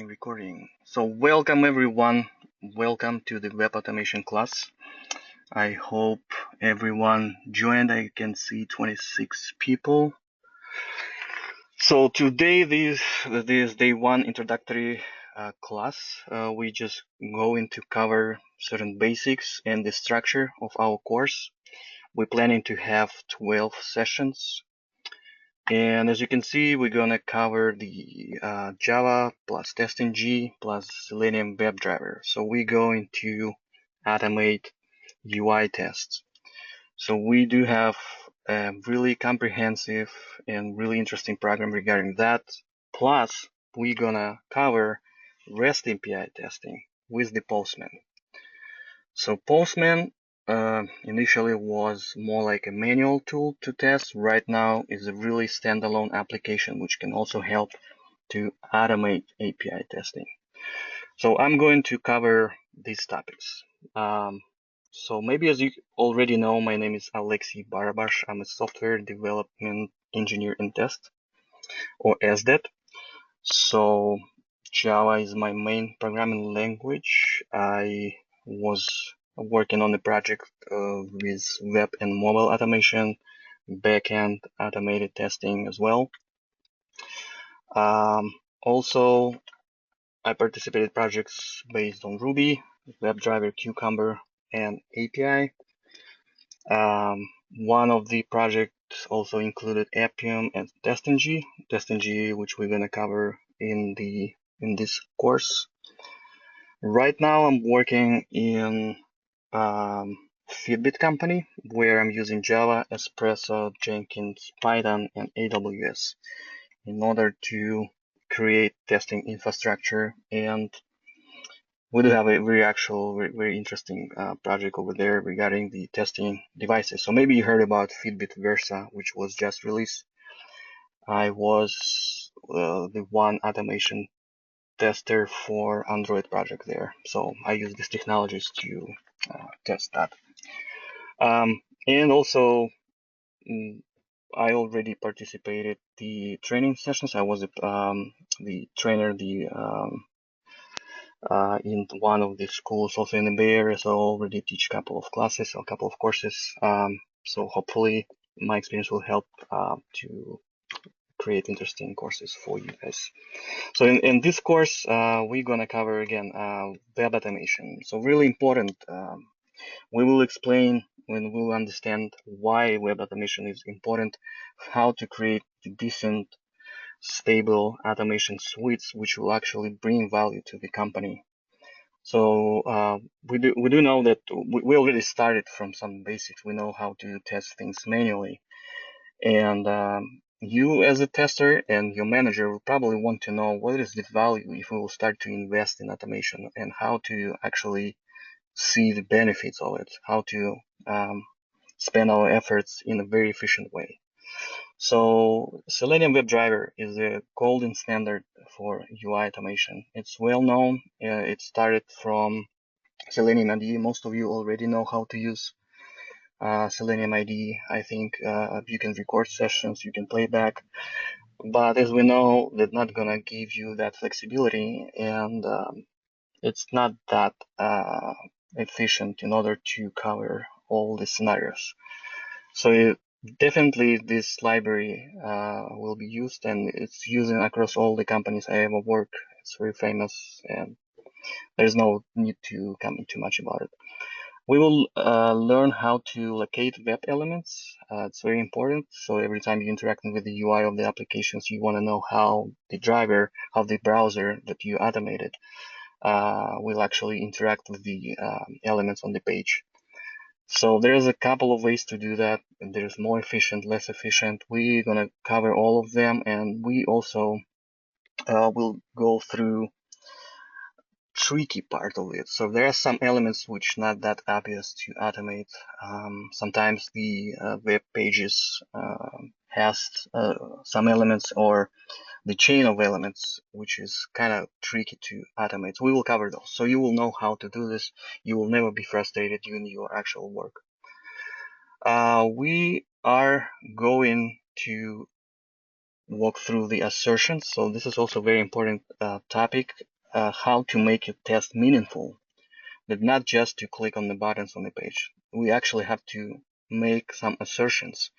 Recording. So welcome everyone. Welcome to the web automation class. I hope everyone joined. I can see 26 people. So today this day one introductory class. We just going to cover certain basics and the structure of our course. We're planning to have 12 sessions. And as you can see, we're gonna cover the Java plus TestNG plus Selenium Webdriver. So we're going to automate UI tests. So we do have a really comprehensive and really interesting program regarding that. Plus, we're gonna cover REST API testing with the Postman. So Postman initially was more like a manual tool to test. Right now is a really standalone application which can also help to automate API testing. So I'm going to cover these topics. So maybe as you already know, my name is Alexey Barabash. I'm a software development engineer in test, or SDET. So Java is my main programming language. I was working on the project with web and mobile automation, backend automated testing as well. Also, I participated projects based on Ruby, WebDriver, Cucumber, and API. One of the projects also included Appium and TestNG. TestNG, which we're gonna cover in this course. Right now, I'm working in Fitbit company where I'm using Java, Espresso, Jenkins, Python, and AWS in order to create testing infrastructure. And we do have a very interesting project over there regarding the testing devices. So maybe you heard about Fitbit Versa, which was just released. I was the one automation tester for Android project there. So I use these technologies to test that. And also, I already participated the training sessions. I was the trainer in one of the schools also in the Bay Area, so I already teach a couple of classes, a couple of courses. So hopefully my experience will help to create interesting courses for you guys. So in this course, we're gonna cover again web automation. So really important. We will explain when we'll understand why web automation is important, how to create decent, stable automation suites which will actually bring value to the company. So we do know that we already started from some basics. We know how to test things manually, and you as a tester and your manager will probably want to know what is the value if we will start to invest in automation and how to actually see the benefits of it, how to spend our efforts in a very efficient way. So Selenium WebDriver is a golden standard for UI automation. It's well known. It started from Selenium IDE. Most of you already know how to use Selenium IDE. I think you can record sessions, you can play back. But as we know, that's not gonna give you that flexibility, and it's not that efficient in order to cover all the scenarios. So definitely this library will be used, and it's used across all the companies I ever work. It's very famous, and there's no need to comment too much about it. We will learn how to locate web elements. It's very important. So every time you're interacting with the UI of the applications, you want to know how the driver, how the browser that you automated will actually interact with the elements on the page. So there's a couple of ways to do that. There's more efficient, less efficient. We're gonna cover all of them, and we also will go through tricky part of it. So there are some elements which not that obvious to automate. Sometimes the web pages has some elements or the chain of elements, which is kind of tricky to automate. So we will cover those. So you will know how to do this. You will never be frustrated in your actual work. We are going to walk through the assertions. So this is also a very important topic. how to make your test meaningful, but not just to click on the buttons on the page. We actually have to make some assertions.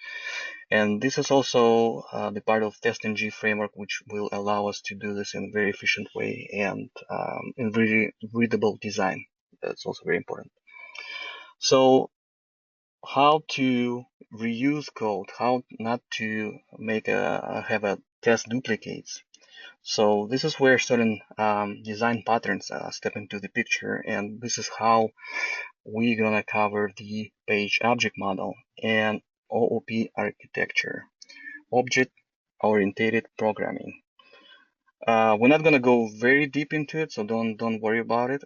And this is also the part of TestNG framework, which will allow us to do this in a very efficient way and in very readable design. That's also very important. So how to reuse code, how not to make have a test duplicates. So this is where certain design patterns step into the picture, and this is how we're gonna cover the page object model and OOP architecture, object-oriented programming. We're not gonna go very deep into it, so don't worry about it.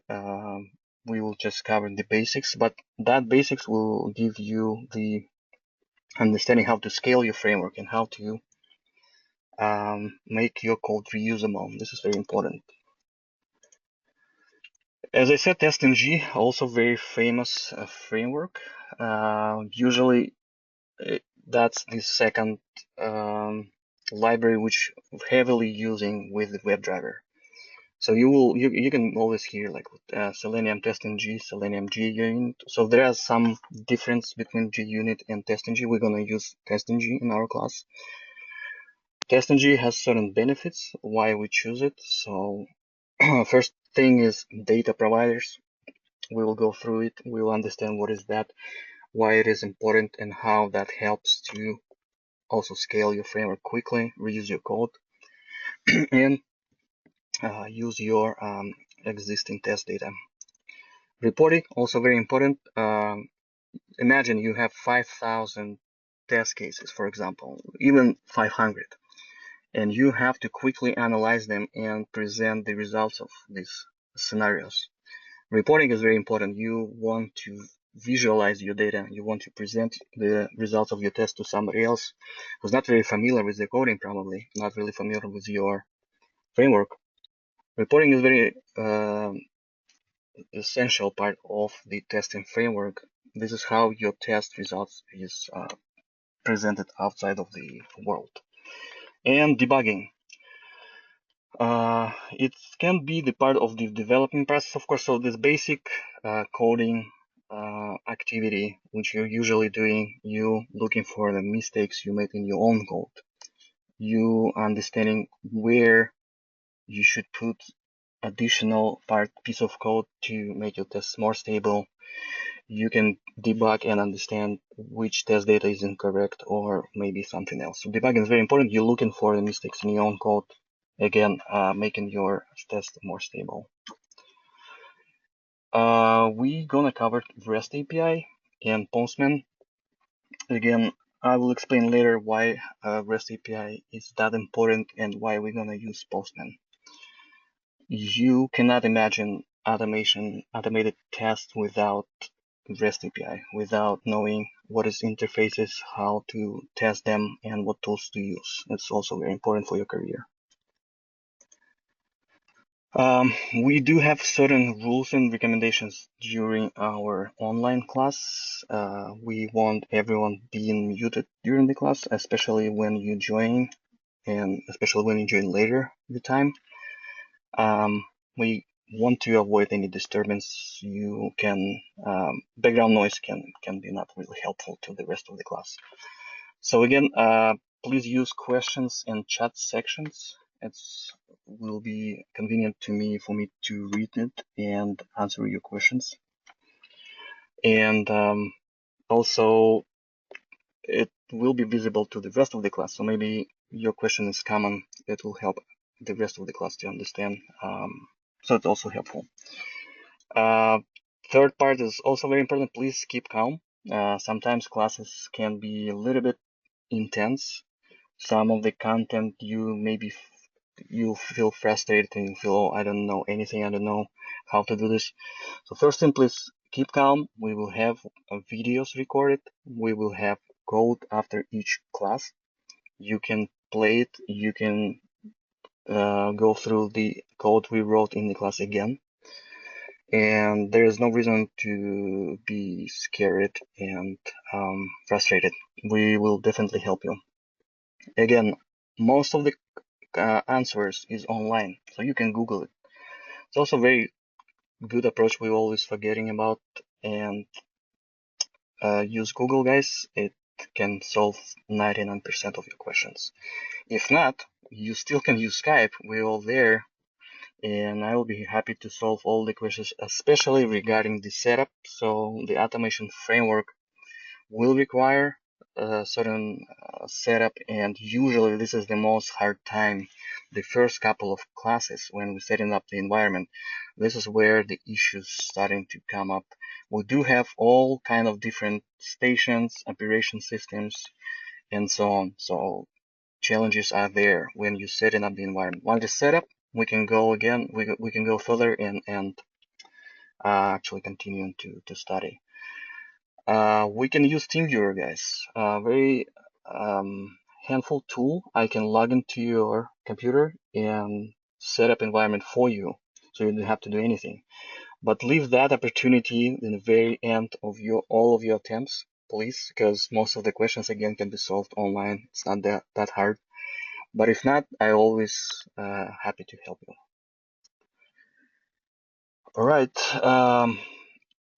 We will just cover the basics, but that basics will give you the understanding how to scale your framework and how to make your code reusable. This is very important. As I said, TestNG, also very famous framework. Usually, that's the second library which heavily using with the WebDriver. So you can always hear like Selenium TestNG, Selenium JUnit. So there are some difference between JUnit and TestNG. We're gonna use TestNG in our class. TestNG has certain benefits why we choose it. So first thing is data providers. We will go through it. We will understand what is that, why it is important, and how that helps to also scale your framework quickly, reuse your code, and use your existing test data. Reporting, also very important. Imagine you have 5,000 test cases, for example, even 500, and you have to quickly analyze them and present the results of these scenarios. Reporting is very important. You want to visualize your data. You want to present the results of your test to somebody else who's not very familiar with the coding, probably not really familiar with your framework. Reporting is very essential part of the testing framework. This is how your test results is presented outside of the world. And debugging. It can be the part of the development process, of course. So this basic coding activity, which you're usually doing, you looking for the mistakes you made in your own code, you understanding where you should put additional piece of code to make your tests more stable. You can debug and understand which test data is incorrect or maybe something else. So debugging is very important. You're looking for the mistakes in your own code. Again, making your test more stable. We're gonna cover REST API and Postman. Again, I will explain later why REST API is that important and why we're gonna use Postman. You cannot imagine automated tests without REST API, without knowing what is interfaces, how to test them, and what tools to use. It's also very important for your career. We do have certain rules and recommendations during our online class. We want everyone being muted during the class, especially when you join, and especially when you join later the time. We want to avoid any disturbance. You can background noise can be not really helpful to the rest of the class. So again, please use questions and chat sections. It will be convenient for me to read it and answer your questions. And also, it will be visible to the rest of the class. So maybe your question is common. It will help the rest of the class to understand. So it's also helpful. Third part is also very important. Please keep calm. Sometimes classes can be a little bit intense. Some of the content you feel frustrated and you feel, oh, I don't know anything, I don't know how to do this. So first thing, please keep calm. We will have videos recorded. We will have code after each class. You can play it. You can go through the code we wrote in the class again. And there is no reason to be scared and frustrated. We will definitely help you. Again, most of the answers is online, so you can Google it. It's also a very good approach we're always forgetting about, and use Google, guys. It can solve 99% of your questions. If not, you still can use Skype. We're all there, and I will be happy to solve all the questions, especially regarding the setup. So the automation framework will require a certain setup, and usually this is the most hard time. The first couple of classes when we're setting up the environment, this is where the issues starting to come up. We do have all kind of different stations, operation systems, and so on. So challenges are there when you're setting up the environment. Once it's set up, we can go again. We can go further and actually continue to study. We can use TeamViewer, guys. Very handful tool. I can log into your computer and set up environment for you, so you don't have to do anything. But leave that opportunity in the very end of all of your attempts, please, because most of the questions again can be solved online. It's not that hard. But if not, I always happy to help you. All right.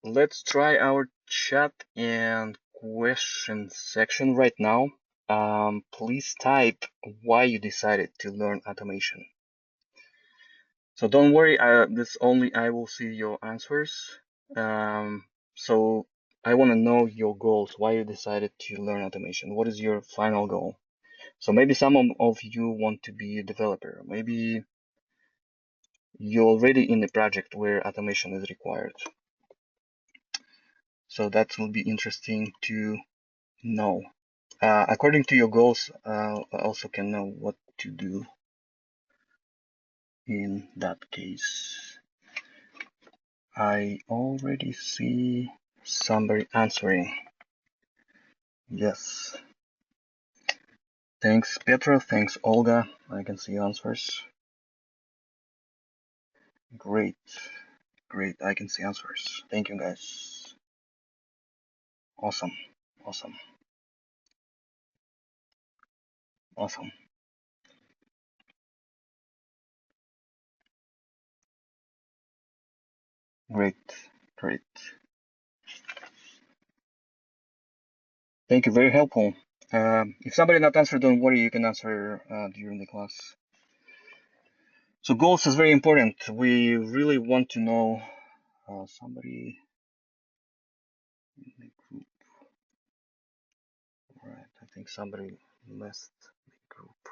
Let's try our chat and question section right now. Please type why you decided to learn automation. So don't worry, this only I will see your answers. So I want to know your goals, why you decided to learn automation. What is your final goal? So maybe some of you want to be a developer. Maybe you're already in a project where automation is required. So that will be interesting to know. According to your goals, I also can know what to do in that case. I already see somebody answering. Yes. Thanks, Petra. Thanks, Olga. I can see answers. Great. Great. I can see answers. Thank you, guys. Awesome. Awesome. Awesome. Great. Great. Thank you. Very helpful. If somebody not answer, don't worry. You can answer during the class. So goals is very important. We really want to know somebody in the group. Right. I think somebody left the group.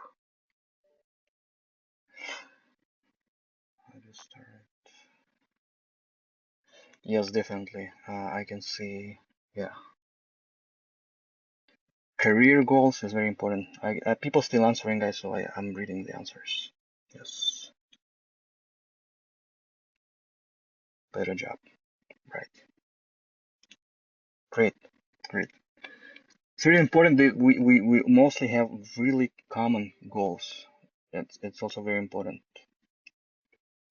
I just started. Yes, definitely. I can see. Yeah. Career goals is very important. People still answering, guys, so I'm reading the answers. Yes. Better job. Right. Great. Great. It's really important that we mostly have really common goals. It's also very important.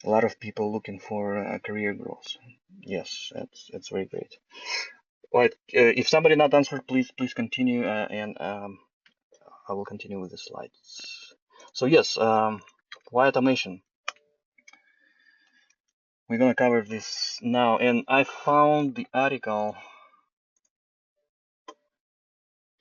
A lot of people looking for career growth. Yes, it's very great. Right. If somebody not answered, please continue, and I will continue with the slides. So yes, why automation? We're gonna cover this now, and I found the article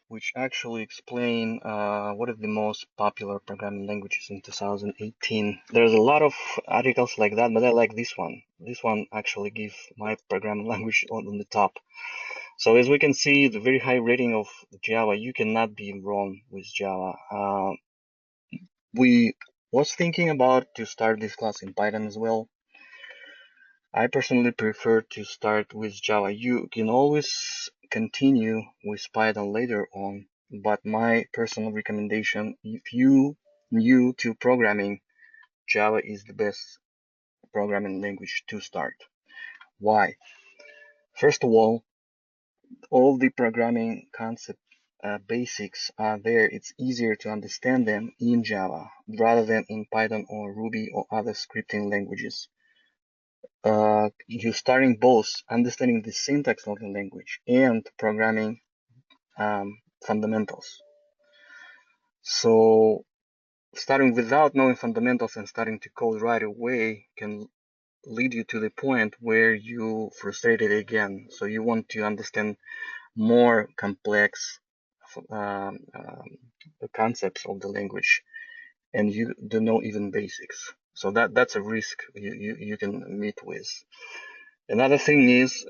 which actually explain what are the most popular programming languages in 2018. There's a lot of articles like that, but I like this one. This one actually gives my programming language on the top. So as we can see, the very high rating of Java, you cannot be wrong with Java. We was thinking about to start this class in Python as well. I personally prefer to start with Java. You can always continue with Python later on, but my personal recommendation, if you new to programming, Java is the best programming language to start. Why? First of all the programming concept basics are there. It's easier to understand them in Java rather than in Python or Ruby or other scripting languages. You're starting both understanding the syntax of the language and programming fundamentals. So starting without knowing fundamentals and starting to code right away can lead you to the point where you frustrated again. So you want to understand more complex concepts of the language, and you don't know even basics. So that's a risk you can meet with. Another thing is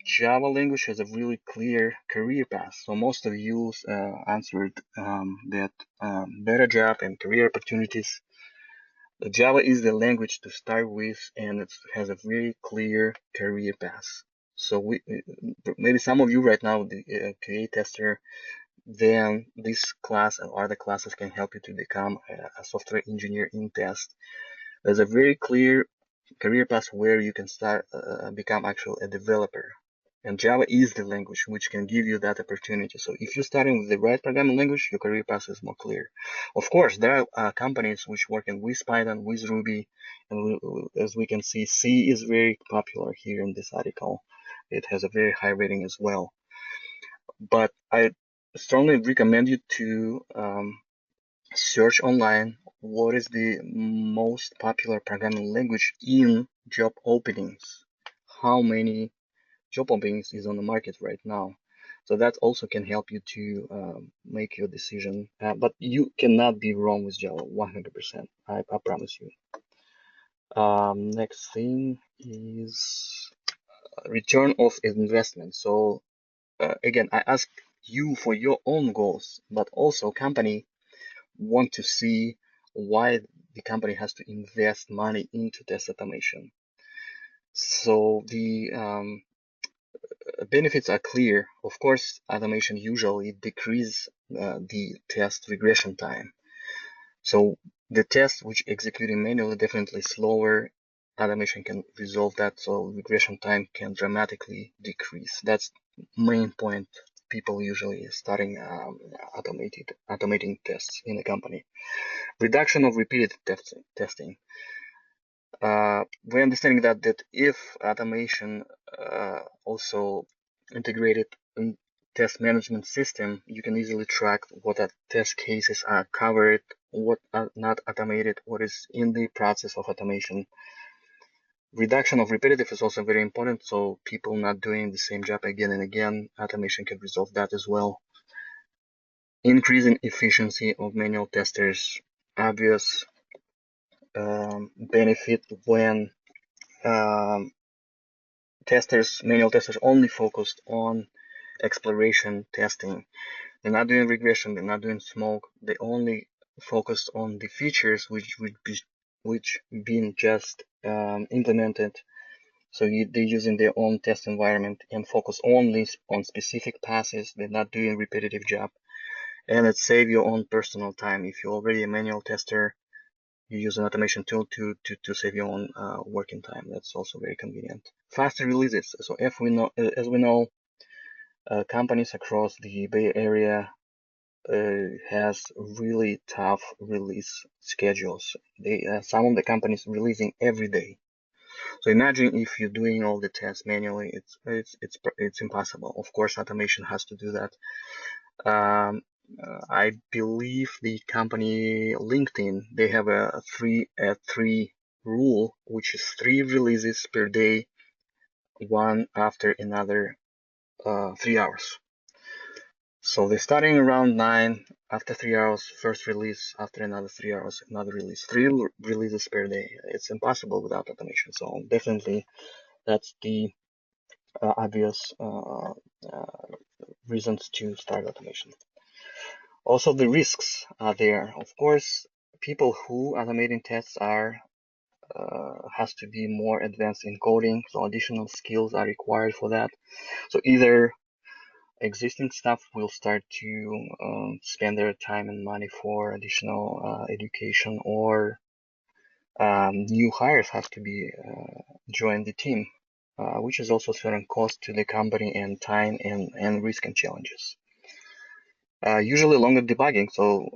Java language has a really clear career path. So most of you answered that better job and career opportunities. Java is the language to start with, and it has a very clear career path. So maybe some of you right now, the QA tester, then this class and other classes can help you to become a software engineer in test. There's a very clear career path where you can start become actually a developer. And Java is the language which can give you that opportunity. So if you're starting with the right programming language, your career path is more clear. Of course, there are companies which working with Python, with Ruby, and as we can see, C is very popular here in this article. It has a very high rating as well. But I strongly recommend you to search online what is the most popular programming language in job openings. How many job openings is on the market right now? So that also can help you to make your decision. But you cannot be wrong with Java 100%. I promise you. Next thing is return of investment. So again, I ask you for your own goals, but also company want to see why the company has to invest money into test automation. So the benefits are clear. Of course, automation usually decreases the test regression time. So the test which executing manually definitely slower. Automation can resolve that, so regression time can dramatically decrease. That's main point people usually starting automating tests in a company. Reduction of repeated testing. We're understanding that if automation also integrated in test management system, you can easily track what test cases are covered, what are not automated, what is in the process of automation. Reduction of repetitive is also very important, so people not doing the same job again and again, automation can resolve that as well. Increasing efficiency of manual testers, obvious benefit when manual testers only focused on exploration testing. They're not doing regression, they're not doing smoke, they only focused on the features which been just implemented. So they're using their own test environment and focus only on specific passes. They're not doing repetitive job. And it saves your own personal time. If you're already a manual tester, you use an automation tool to save your own working time. That's also very convenient. Faster releases. So as we know, companies across the Bay Area has really tough release schedules. Some of the companies releasing every day. So imagine if you're doing all the tests manually, it's impossible. Of course, automation has to do that. I believe the company LinkedIn, they have a 3 rule, which is 3 releases per day, one after another, 3 hours. So they're starting around 9, after 3 hours, first release, after another 3 hours, another release, 3 releases per day. It's impossible without automation. So definitely that's the obvious reasons to start automation. Also, the risks are there. Of course, people who automating tests has to be more advanced in coding, so additional skills are required for that. So either existing staff will start to spend their time and money for additional education, or new hires have to be join the team, which is also certain cost to the company and time and risk and challenges. Usually longer debugging, so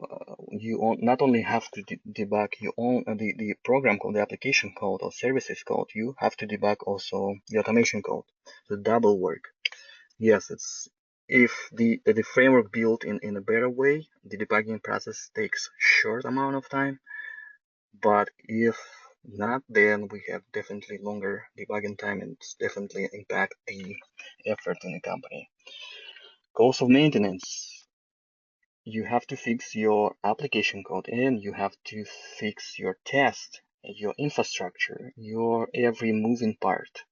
you not only have to debug your own the program code, the application code or services code, you have to debug also the automation code, the double work. Yes, it's if the framework built in a better way, the debugging process takes short amount of time. But if not, then we have definitely longer debugging time and it's definitely impact the effort in the company. Cost of maintenance. You have to fix your application code and you have to fix your test, your infrastructure, your every moving part,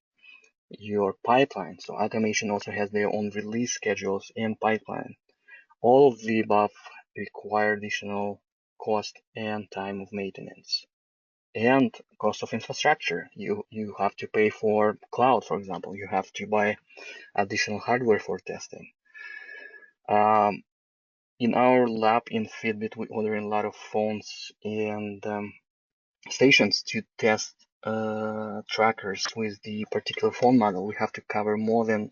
your pipeline. So automation also has their own release schedules and pipeline. All of the above require additional cost and time of maintenance. And cost of infrastructure. You have to pay for cloud, for example. You have to buy additional hardware for testing. In our lab in Fitbit, we order a lot of phones and stations to test trackers with the particular phone model. We have to cover more than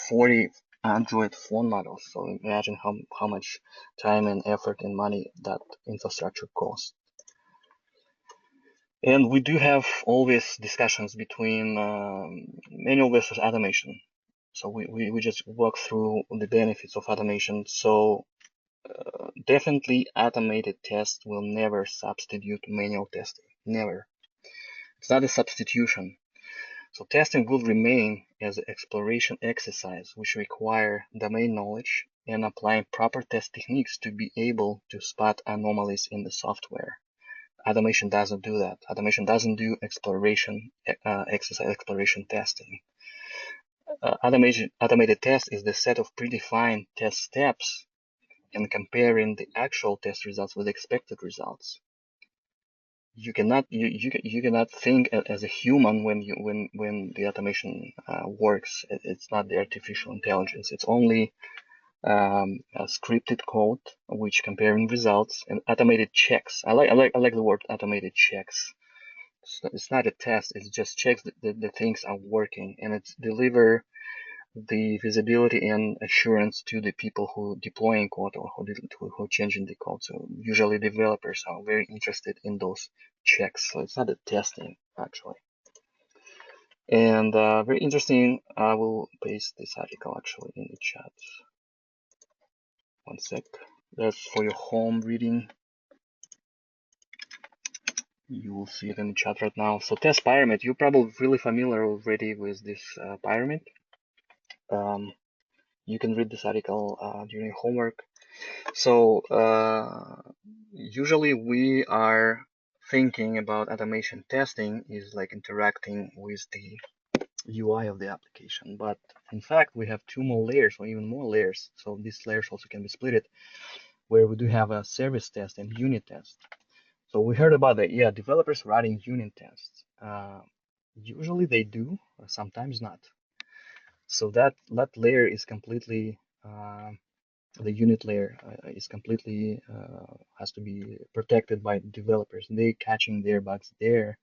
40 Android phone models. So imagine how much time and effort and money that infrastructure costs. And we do have always discussions between manual versus automation. So we just walk through the benefits of automation. So definitely automated tests will never substitute manual testing. Never. It's not a substitution. So testing will remain as an exploration exercise, which require domain knowledge and applying proper test techniques to be able to spot anomalies in the software. Automation doesn't do that. Automation doesn't do exploration exercise, exploration testing. Automated test is the set of predefined test steps and comparing the actual test results with expected results. You cannot think as a human when the automation works. It's not the artificial intelligence. It's only a scripted code which comparing results and automated checks. I like the word automated checks. It's not a test. It just checks that the things are working and it's deliver the visibility and assurance to the people who deploying code or who changing the code. So usually developers are very interested in those checks. So it's not a testing actually. And very interesting. I will paste this article actually in the chat. One sec. That's for your home reading. You will see it in the chat right now. So test pyramid. You're probably really familiar already with this pyramid. You can read this article during homework. So usually we are thinking about automation testing is like interacting with the UI of the application. But in fact, we have two more layers or even more layers. So these layers also can be split where we do have a service test and unit test. So we heard about developers writing unit tests. Usually they do, sometimes not. So that layer is completely the unit layer is completely has to be protected by developers. They catching their bugs there,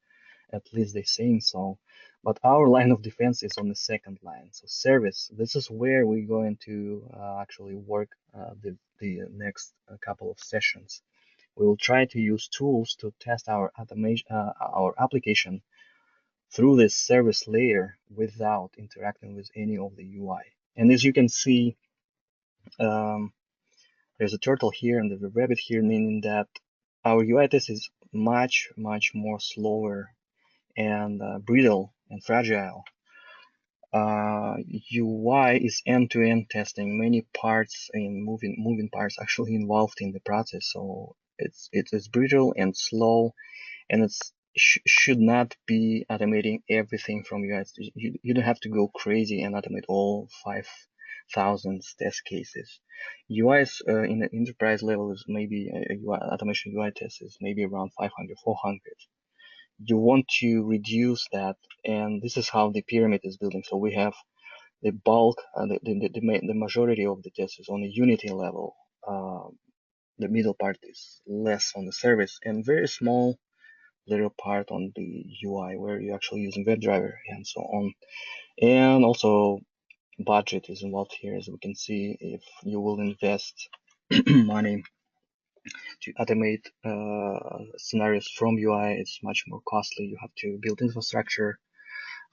at least they saying so. But our line of defense is on the second line. So service, this is where we're going to actually work the next couple of sessions. We will try to use tools to test our automation, our application through this service layer without interacting with any of the UI. And as you can see, there's a turtle here and there's a rabbit here, meaning that our UI test is much more slower and brittle and fragile. UI is end-to-end testing, many parts and moving parts actually involved in the process. So it's brittle and slow, and it's should not be automating everything from UI. You don't have to go crazy and automate all 5,000 test cases. UI is in the enterprise level is maybe a UI, automation UI test is maybe around 500, 400. You want to reduce that, and this is how the pyramid is building. So we have the bulk, the majority of the tests is on the Unity level. The middle part is less on the service, and very small little part on the UI where you're actually using WebDriver and so on. And also budget is involved here, as we can see. If you will invest money to automate scenarios from UI, it's much more costly. You have to build infrastructure,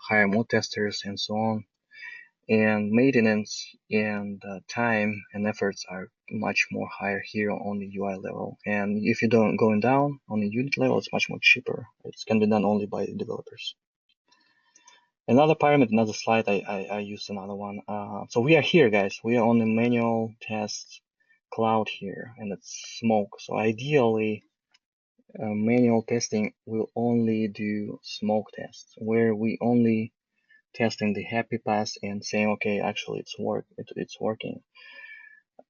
hire more testers, and so on. and maintenance and time and efforts are much more higher here on the UI level. And if you don't going down on the unit level, it's much more cheaper. It can be done only by the developers. Another pyramid, another slide, I used another one. So we are here, guys. We are on the manual test cloud here, and it's smoke. So ideally, manual testing will only do smoke tests, where we only testing the happy path and saying, okay, actually it's working.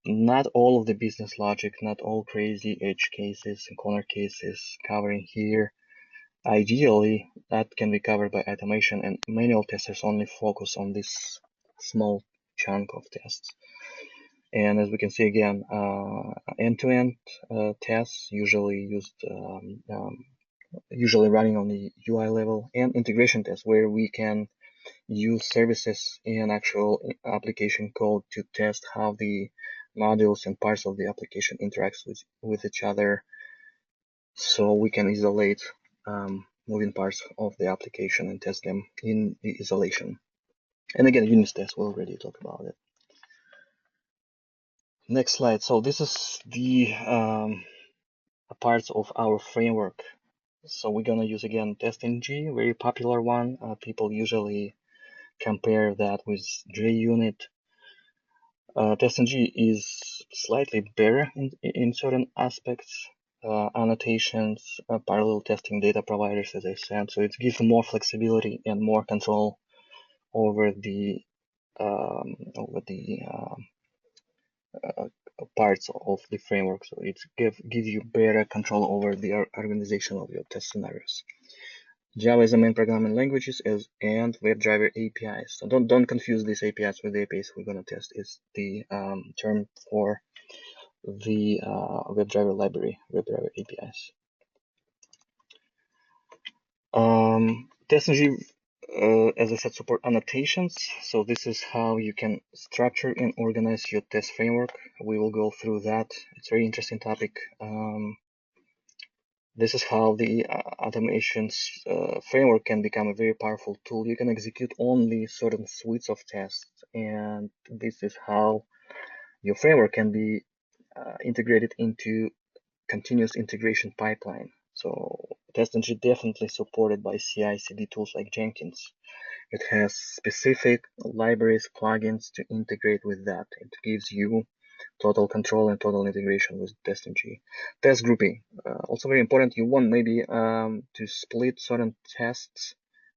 Not all of the business logic, not all crazy edge cases and corner cases covering here. Ideally, that can be covered by automation, and manual testers only focus on this small chunk of tests. And as we can see again, end-to-end tests usually usually running on the UI level, and integration tests where we can use services and actual application code to test how the modules and parts of the application interacts with each other, so we can isolate moving parts of the application and test them in the isolation. And again, unit tests, we already talked about it. Next slide. So this is the parts of our framework. So we're gonna use again TestNG, very popular one. People usually compare that with JUnit. TestNG is slightly better in certain aspects. Annotations, parallel testing, data providers, as I said. So it gives more flexibility and more control over the parts of the framework. So it gives you better control over the organization of your test scenarios. Java is the main programming languages and WebDriver APIs. So don't confuse these APIs with the APIs we're gonna test. It's the term for the WebDriver library, WebDriver APIs. TestNG, as I said, support annotations. So this is how you can structure and organize your test framework. We will go through that. It's a very interesting topic. This is how the automations framework can become a very powerful tool. You can execute only certain suites of tests, and this is how your framework can be integrated into continuous integration pipeline. So TestNG definitely supported by CI/CD tools like Jenkins. It has specific libraries, plugins to integrate with that. It gives you total control and total integration with TestNG. Test grouping, also very important. You want maybe to split certain tests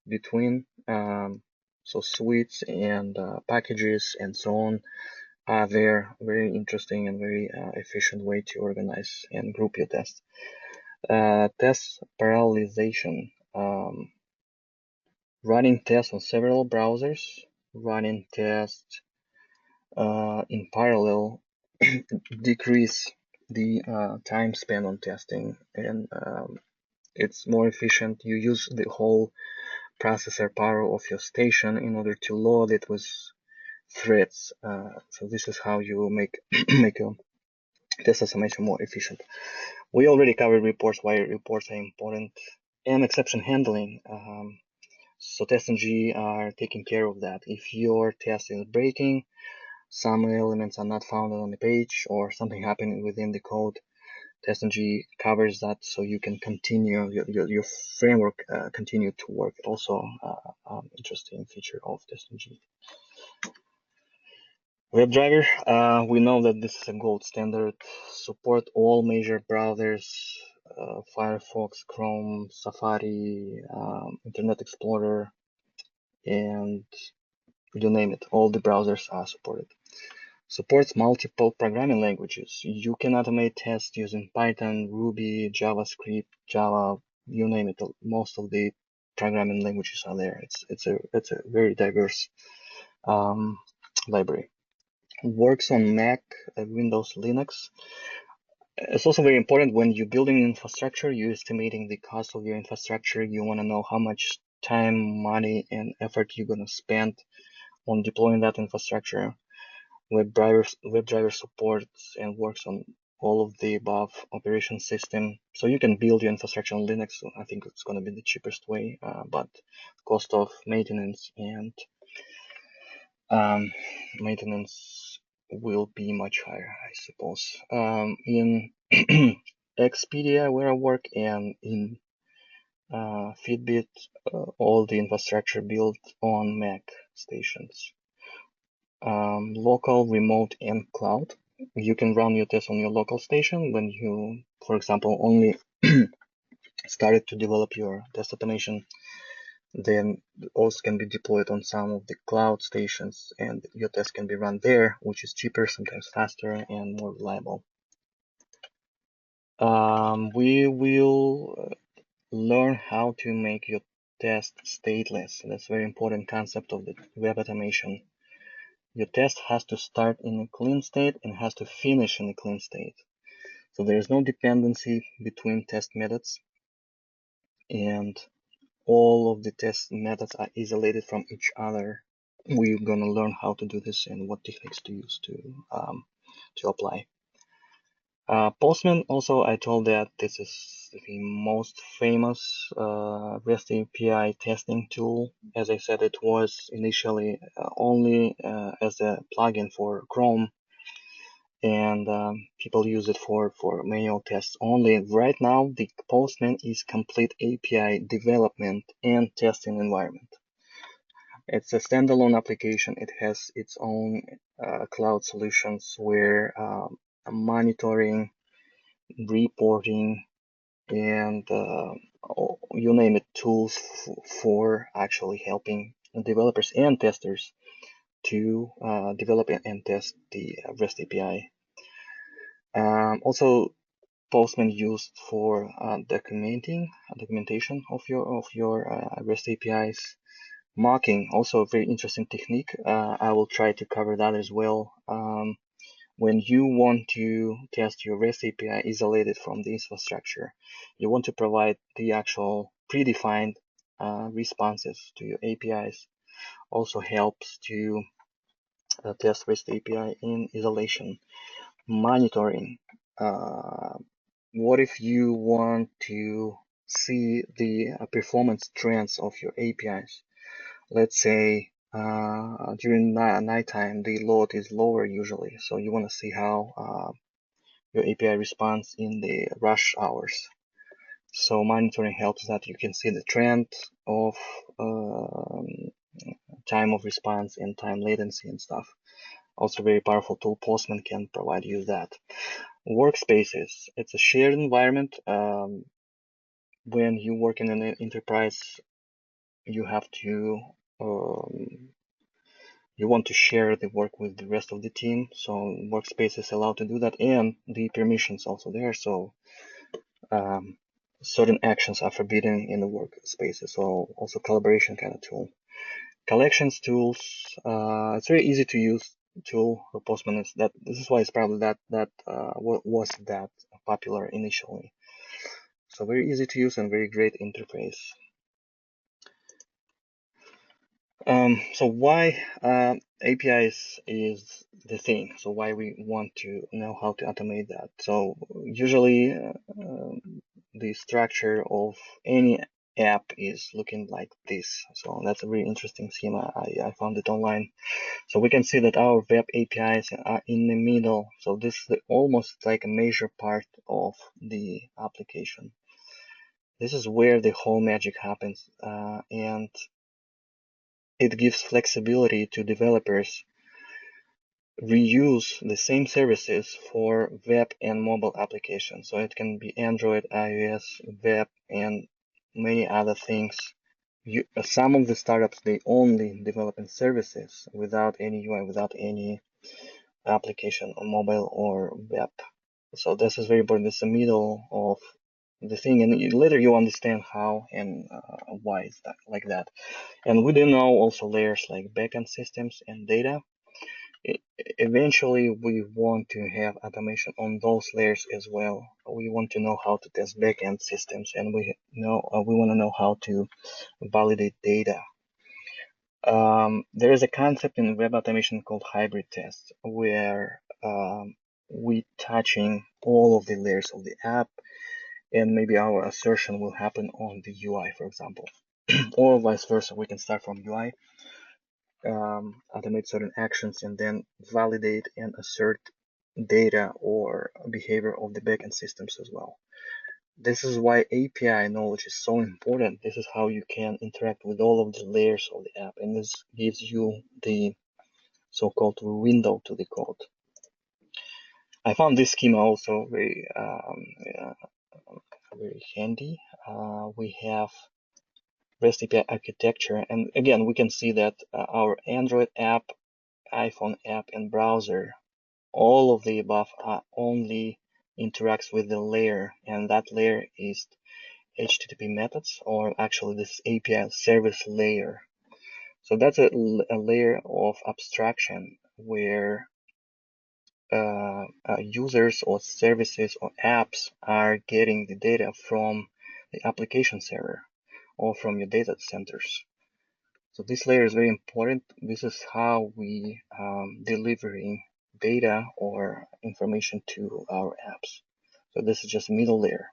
between so suites and packages and so on. They're very interesting and very efficient way to organize and group your tests. Test parallelization, running tests on several browsers, running tests in parallel decrease the time spent on testing, and it's more efficient. You use the whole processor power of your station in order to load it with threads. So this is how you make make your test automation more efficient. We already covered reports, why reports are important, and exception handling. So TestNG are taking care of that. If your test is breaking, some elements are not found on the page, or something happening within the code, TestNG covers that, so you can continue your framework continue to work. Also, interesting feature of TestNG. WebDriver, we know that this is a gold standard. Support all major browsers, Firefox, Chrome, Safari, Internet Explorer, and you name it, all the browsers are supported. Supports multiple programming languages. You can automate tests using Python, Ruby, JavaScript, Java, you name it. Most of the programming languages are there. It's a very diverse library. Works on Mac, Windows, Linux. It's also very important when you're building infrastructure, you're estimating the cost of your infrastructure. You want to know how much time, money, and effort you're going to spend on deploying that infrastructure. WebDriver supports and works on all of the above operation system. So you can build your infrastructure on Linux. So I think it's going to be the cheapest way, but cost of maintenance and maintenance will be much higher, I suppose. In Expedia, where I work, and in Fitbit, all the infrastructure built on Mac stations. Local, remote, and cloud. You can run your tests on your local station when you, for example, only started to develop your test automation. Then also can be deployed on some of the cloud stations, and your test can be run there, which is cheaper, sometimes faster, and more reliable. We will learn how to make your test stateless. That's a very important concept of the web automation. Your test has to start in a clean state and has to finish in a clean state. So there is no dependency between test methods, and all of the test methods are isolated from each other. We're gonna learn how to do this and what techniques to use to apply. Postman, also, I told that this is the most famous REST API testing tool. As I said, it was initially only as a plugin for Chrome, and people use it for manual tests only. Right now, the Postman is complete API development and testing environment. It's a standalone application. It has its own cloud solutions where monitoring, reporting, and you name it, tools for actually helping developers and testers to develop and test the REST API. Also, Postman used for documentation of your REST APIs. Mocking, also a very interesting technique. I will try to cover that as well. When you want to test your REST API isolated from the infrastructure, you want to provide the actual predefined responses to your APIs. Also helps to test REST API in isolation. Monitoring. What if you want to see the performance trends of your APIs? Let's say during nighttime, the load is lower usually, so you want to see how your API responds in the rush hours. So monitoring helps that you can see the trend of time of response and time latency and stuff. Also very powerful tool. Postman can provide you that. Workspaces. It's a shared environment. When you work in an enterprise, you have to you want to share the work with the rest of the team. So workspaces allow to do that, and the permissions also there. So certain actions are forbidden in the workspaces. So also collaboration kind of tool. Collections tools. It's very easy to use tool. The Postman is that. This is why it's probably that was that popular initially. So very easy to use and very great interface. So why APIs is the thing. So why we want to know how to automate that. So usually the structure of any app is looking like this. So that's a really interesting schema. I found it online. So we can see that our web APIs are in the middle. So this is almost like a major part of the application. This is where the whole magic happens, and it gives flexibility to developers reuse the same services for web and mobile applications. So it can be Android, iOS, web, and many other things. Some of the startups, they only develop in services without any UI, without any application on mobile or web. So this is very important. This is the middle of the thing, and later you understand how and why it's like that. And we do know also layers like backend systems and data. Eventually, we want to have automation on those layers as well. We want to know how to test backend systems, and we want to know how to validate data. There is a concept in web automation called hybrid tests, where we touching all of the layers of the app, and maybe our assertion will happen on the UI, for example, or vice versa. We can start from UI automate certain actions and then validate and assert data or behavior of the backend systems as well. This is why API knowledge is so important. This is how you can interact with all of the layers of the app, and this gives you the so-called window to the code. I found this schema also very handy. We have REST API architecture, and again, we can see that our Android app, iPhone app, and browser, all of the above only interacts with the layer, and that layer is HTTP methods, or actually this API service layer. So that's a layer of abstraction where users or services or apps are getting the data from the application server or from your data centers. So this layer is very important. This is how we delivering data or information to our apps. So this is just middle layer.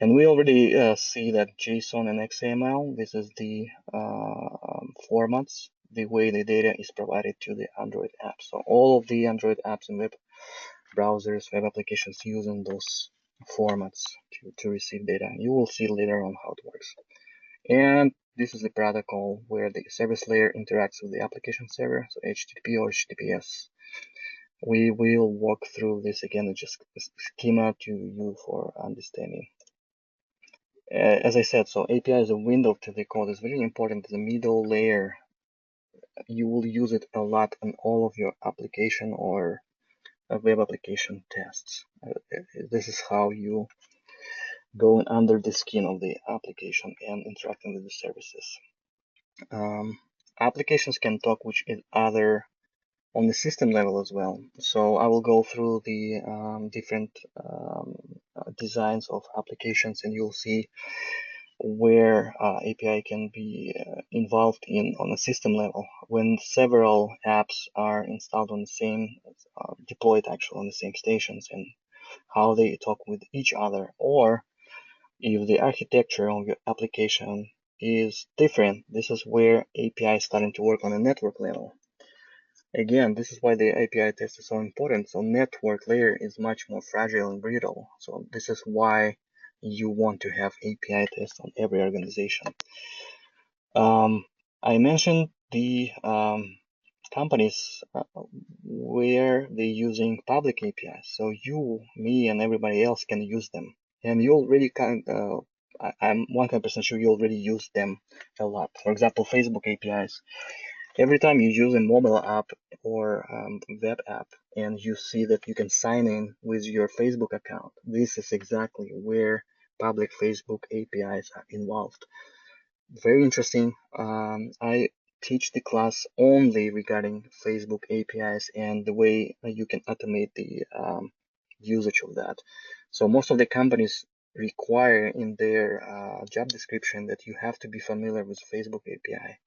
And we already see that JSON and XML, this is the formats, the way the data is provided to the Android app. So all of the Android apps and web browsers, web applications using those formats to receive data. You will see later on how it works. And this is the protocol where the service layer interacts with the application server, so HTTP or HTTPS. We will walk through this again, it's just a schema to you for understanding. As I said, so API is a window to the code. It's very important. The middle layer, you will use it a lot on all of your application or web application tests. This is how you go under the skin of the application and interacting with the services. Applications can talk with each other on the system level as well. So I will go through the different designs of applications, and you'll see where API can be involved in on a system level. When several apps are installed on the same, deployed actually on the same stations, and how they talk with each other, or if the architecture of your application is different, this is where API is starting to work on a network level. Again, this is why the API test is so important. So network layer is much more fragile and brittle. So this is why you want to have API tests on every organization. I mentioned the companies where they're using public APIs. So you, me, and everybody else can use them. And you already can, I'm 100% sure you already use them a lot. For example, Facebook APIs. Every time you use a mobile app or web app and you see that you can sign in with your Facebook account, this is exactly where public Facebook APIs are involved. Very interesting. I teach the class only regarding Facebook APIs and the way you can automate the usage of that. So most of the companies require in their job description that you have to be familiar with Facebook API.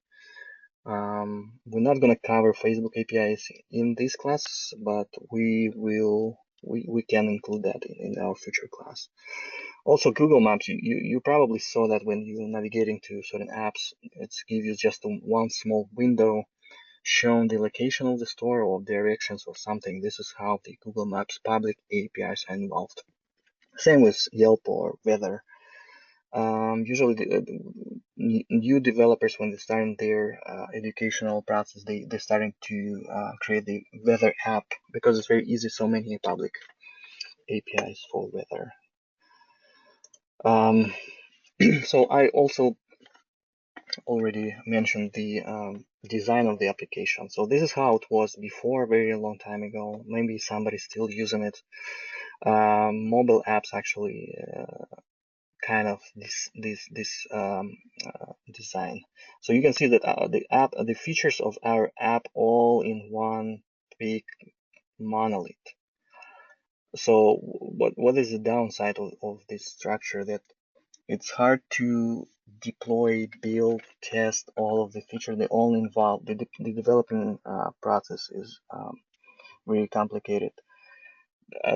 We're not going to cover Facebook APIs in this class, but we can include that in our future class. Also, Google Maps, you probably saw that when you're navigating to certain apps, it's give you just one small window showing the location of the store or directions or something. This is how the Google Maps public APIs are involved. Same with Yelp or weather. Usually new developers, when they're starting their educational process, they're starting to create the weather app because it's very easy. So many public APIs for weather. So I also already mentioned the design of the application. So this is how it was before, a very long time ago. Maybe somebody's still using it. Mobile apps actually kind of this design. So you can see that the features of our app all in one big monolith. So what is the downside of this structure? That it's hard to deploy, build, test all of the features. They all involve the developing process is very complicated.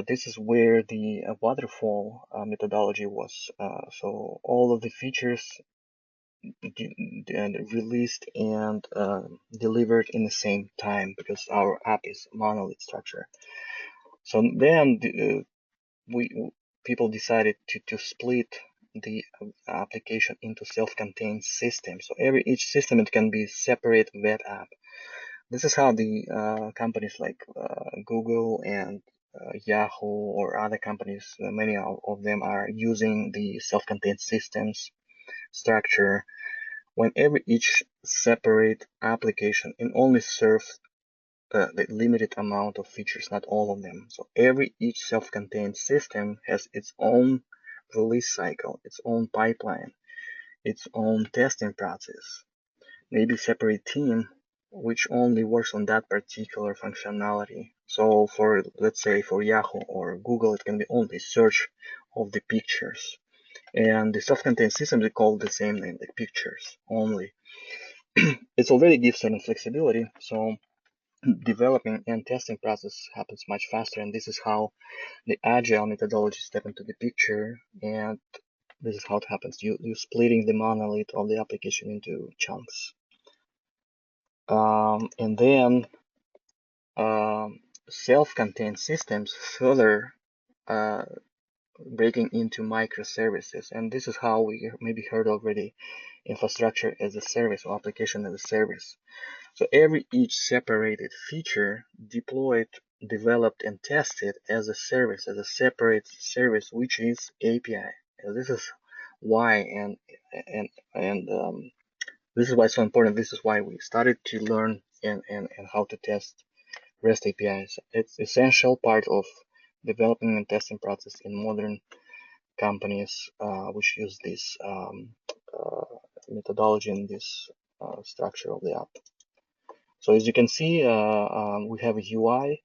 This is where the waterfall methodology was. So all of the features released and delivered in the same time because our app is monolith structure. So then people decided to split the application into self-contained systems. So each system, it can be separate web app. This is how the companies like Google and Yahoo or other companies, many of them are using the self-contained systems structure. Whenever each separate application and only serves the limited amount of features, not all of them. So each self-contained system has its own release cycle, its own pipeline, its own testing process, maybe separate team which only works on that particular functionality. So for, let's say, for Yahoo or Google, it can be only search of the pictures. And the self-contained system, they call the same name, like pictures only. It already gives certain flexibility, so developing and testing process happens much faster, and this is how the agile methodology step into the picture, and this is how it happens. You're splitting the monolith of the application into chunks. And then self-contained systems further breaking into microservices, and this is how we maybe heard already, infrastructure as a service or application as a service. So each separated feature deployed, developed, and tested as a service, as a separate service, which is API. And this is why, and this is why it's so important. This is why we started to learn and how to test REST APIs. It's essential part of developing and testing process in modern companies which use this methodology and this structure of the app. So as you can see, we have a UI.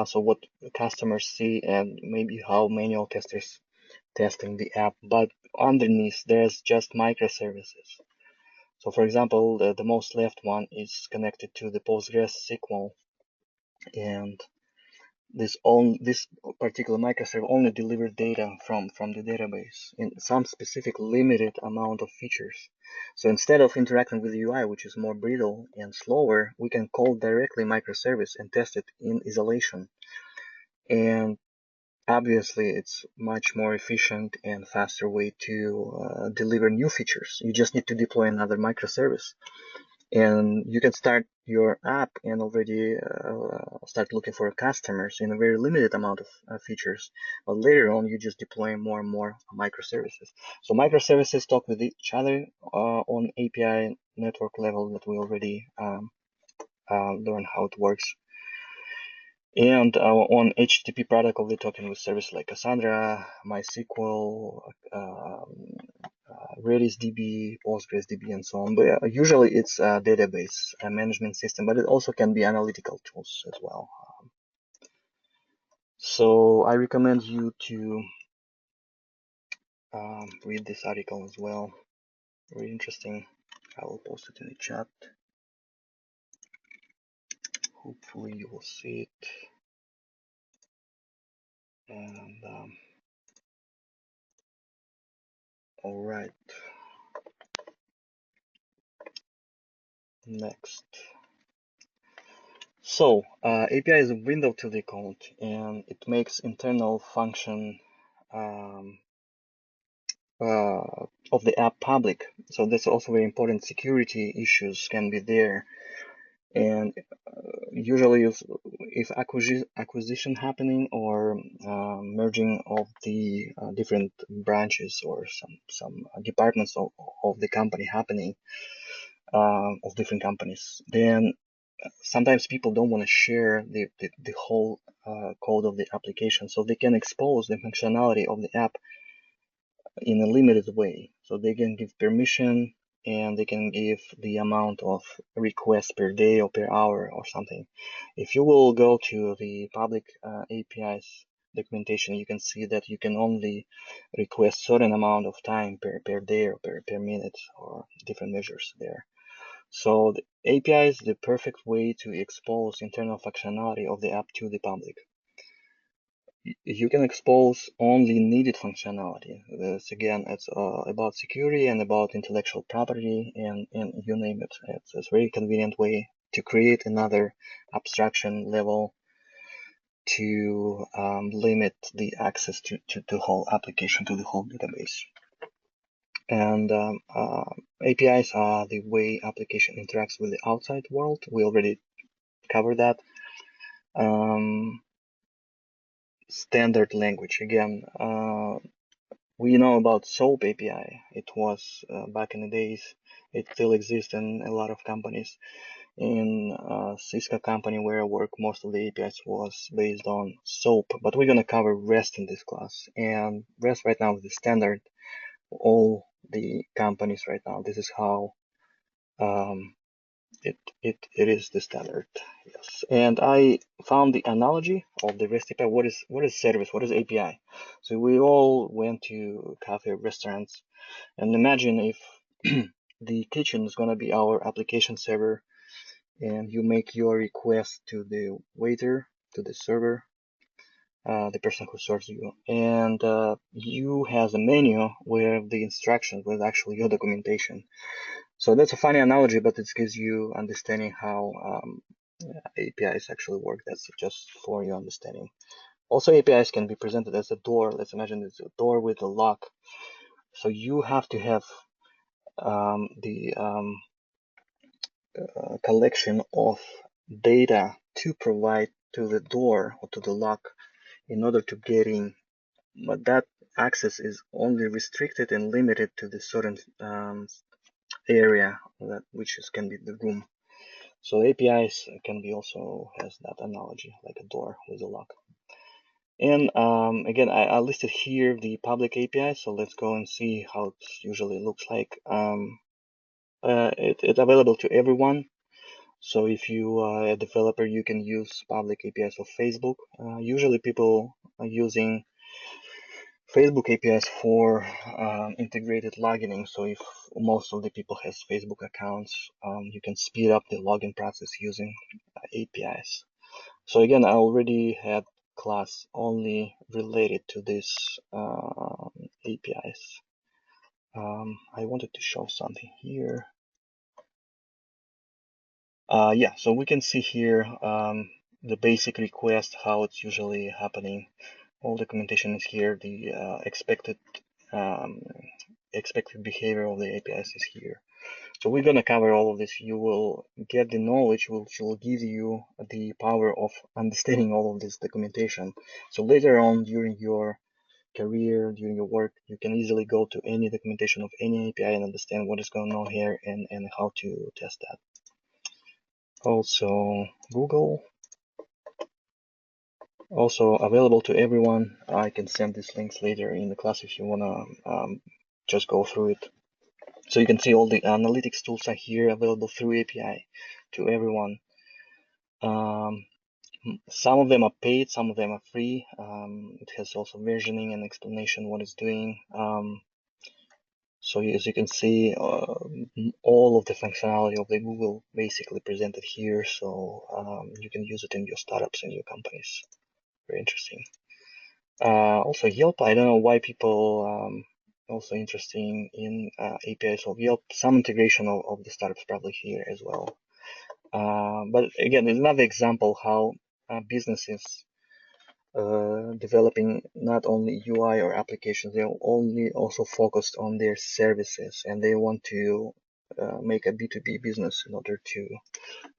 So what customers see and maybe how manual testers testing the app, but underneath there's just microservices. So for example, the most left one is connected to the Postgres SQL, and this particular microservice only delivers data from the database in some specific limited amount of features. So instead of interacting with the UI, which is more brittle and slower, we can call directly microservice and test it in isolation. And obviously, it's much more efficient and faster way to deliver new features. You just need to deploy another microservice, and you can start your app and already start looking for customers in a very limited amount of features, but later on you just deploy more and more microservices. So microservices talk with each other on API network level that we already learn how it works. And on HTTP protocol, we're talking with services like Cassandra, MySQL, Redis DB, Postgres DB, and so on. But usually it's a database management system, but it also can be analytical tools as well. So I recommend you to read this article as well. Very interesting. I will post it in the chat. Hopefully you will see it. And all right. Next. So API is a window to the code, and it makes internal function of the app public. So that's also very important. Security issues can be there, and usually if acquisition happening or merging of the different branches or some departments of the company happening, of different companies, then sometimes people don't want to share the whole code of the application, so they can expose the functionality of the app in a limited way. So they can give permission and they can give the amount of requests per day or per hour or something. If you will go to the public APIs documentation, you can see that you can only request certain amount of time per day or per minute or different measures there. So the API is the perfect way to expose internal functionality of the app to the public. you can expose only needed functionality. Again, it's about security and about intellectual property, and you name it. It's a very convenient way to create another abstraction level to limit the access to the whole application, to the whole database. And APIs are the way application interacts with the outside world. We already covered that. Standard language, again, we know about SOAP API. It was back in the days. It still exists in a lot of companies. In Cisco company where I work, most of the APIs was based on SOAP, but we're going to cover REST in this class. And REST right now is the standard for all the companies right now. This is how it is the standard. Yes. And I found the analogy of the REST API. What is service? What is API? So we all went to cafe restaurants, and imagine if the kitchen is going to be our application server, and you make your request to the waiter, to the server, the person who serves you, and you has a menu where the instructions was actually your documentation. So that's a funny analogy, but it gives you understanding how APIs actually work. That's just for your understanding. Also, APIs can be presented as a door. Let's imagine it's a door with a lock. So you have to have the collection of data to provide to the door or to the lock in order to get in. But that access is only restricted and limited to the certain area that can be the room. So APIs can be also has that analogy, like a door with a lock. And again, I listed here the public API, so let's go and see how it usually looks like. It's available to everyone. So if you are a developer, you can use public APIs of Facebook. Usually people are using Facebook APIs for integrated logging. So if most of the people has Facebook accounts, you can speed up the login process using APIs. So again, I already had class only related to this APIs. I wanted to show something here. Yeah, so we can see here the basic request, how it's usually happening. All documentation is here. The expected behavior of the APIs is here. So we're gonna cover all of this. You will get the knowledge which will give you the power of understanding all of this documentation. So later on during your career, during your work, you can easily go to any documentation of any API and understand what is going on here and how to test that. Also, Google. Also available to everyone. I can send these links later in the class if you wanna just go through it. So you can see all the analytics tools are here available through API to everyone. Some of them are paid, some of them are free. It has also versioning and explanation what it's doing. So as you can see, all of the functionality of the Google basically presented here. So you can use it in your startups and your companies. Very interesting. Also Yelp, I don't know why people also interesting in APIs of Yelp. Some integration of the startups probably here as well. But again, it's another example how businesses developing not only UI or applications, they're only also focused on their services, and they want to make a B2B business in order to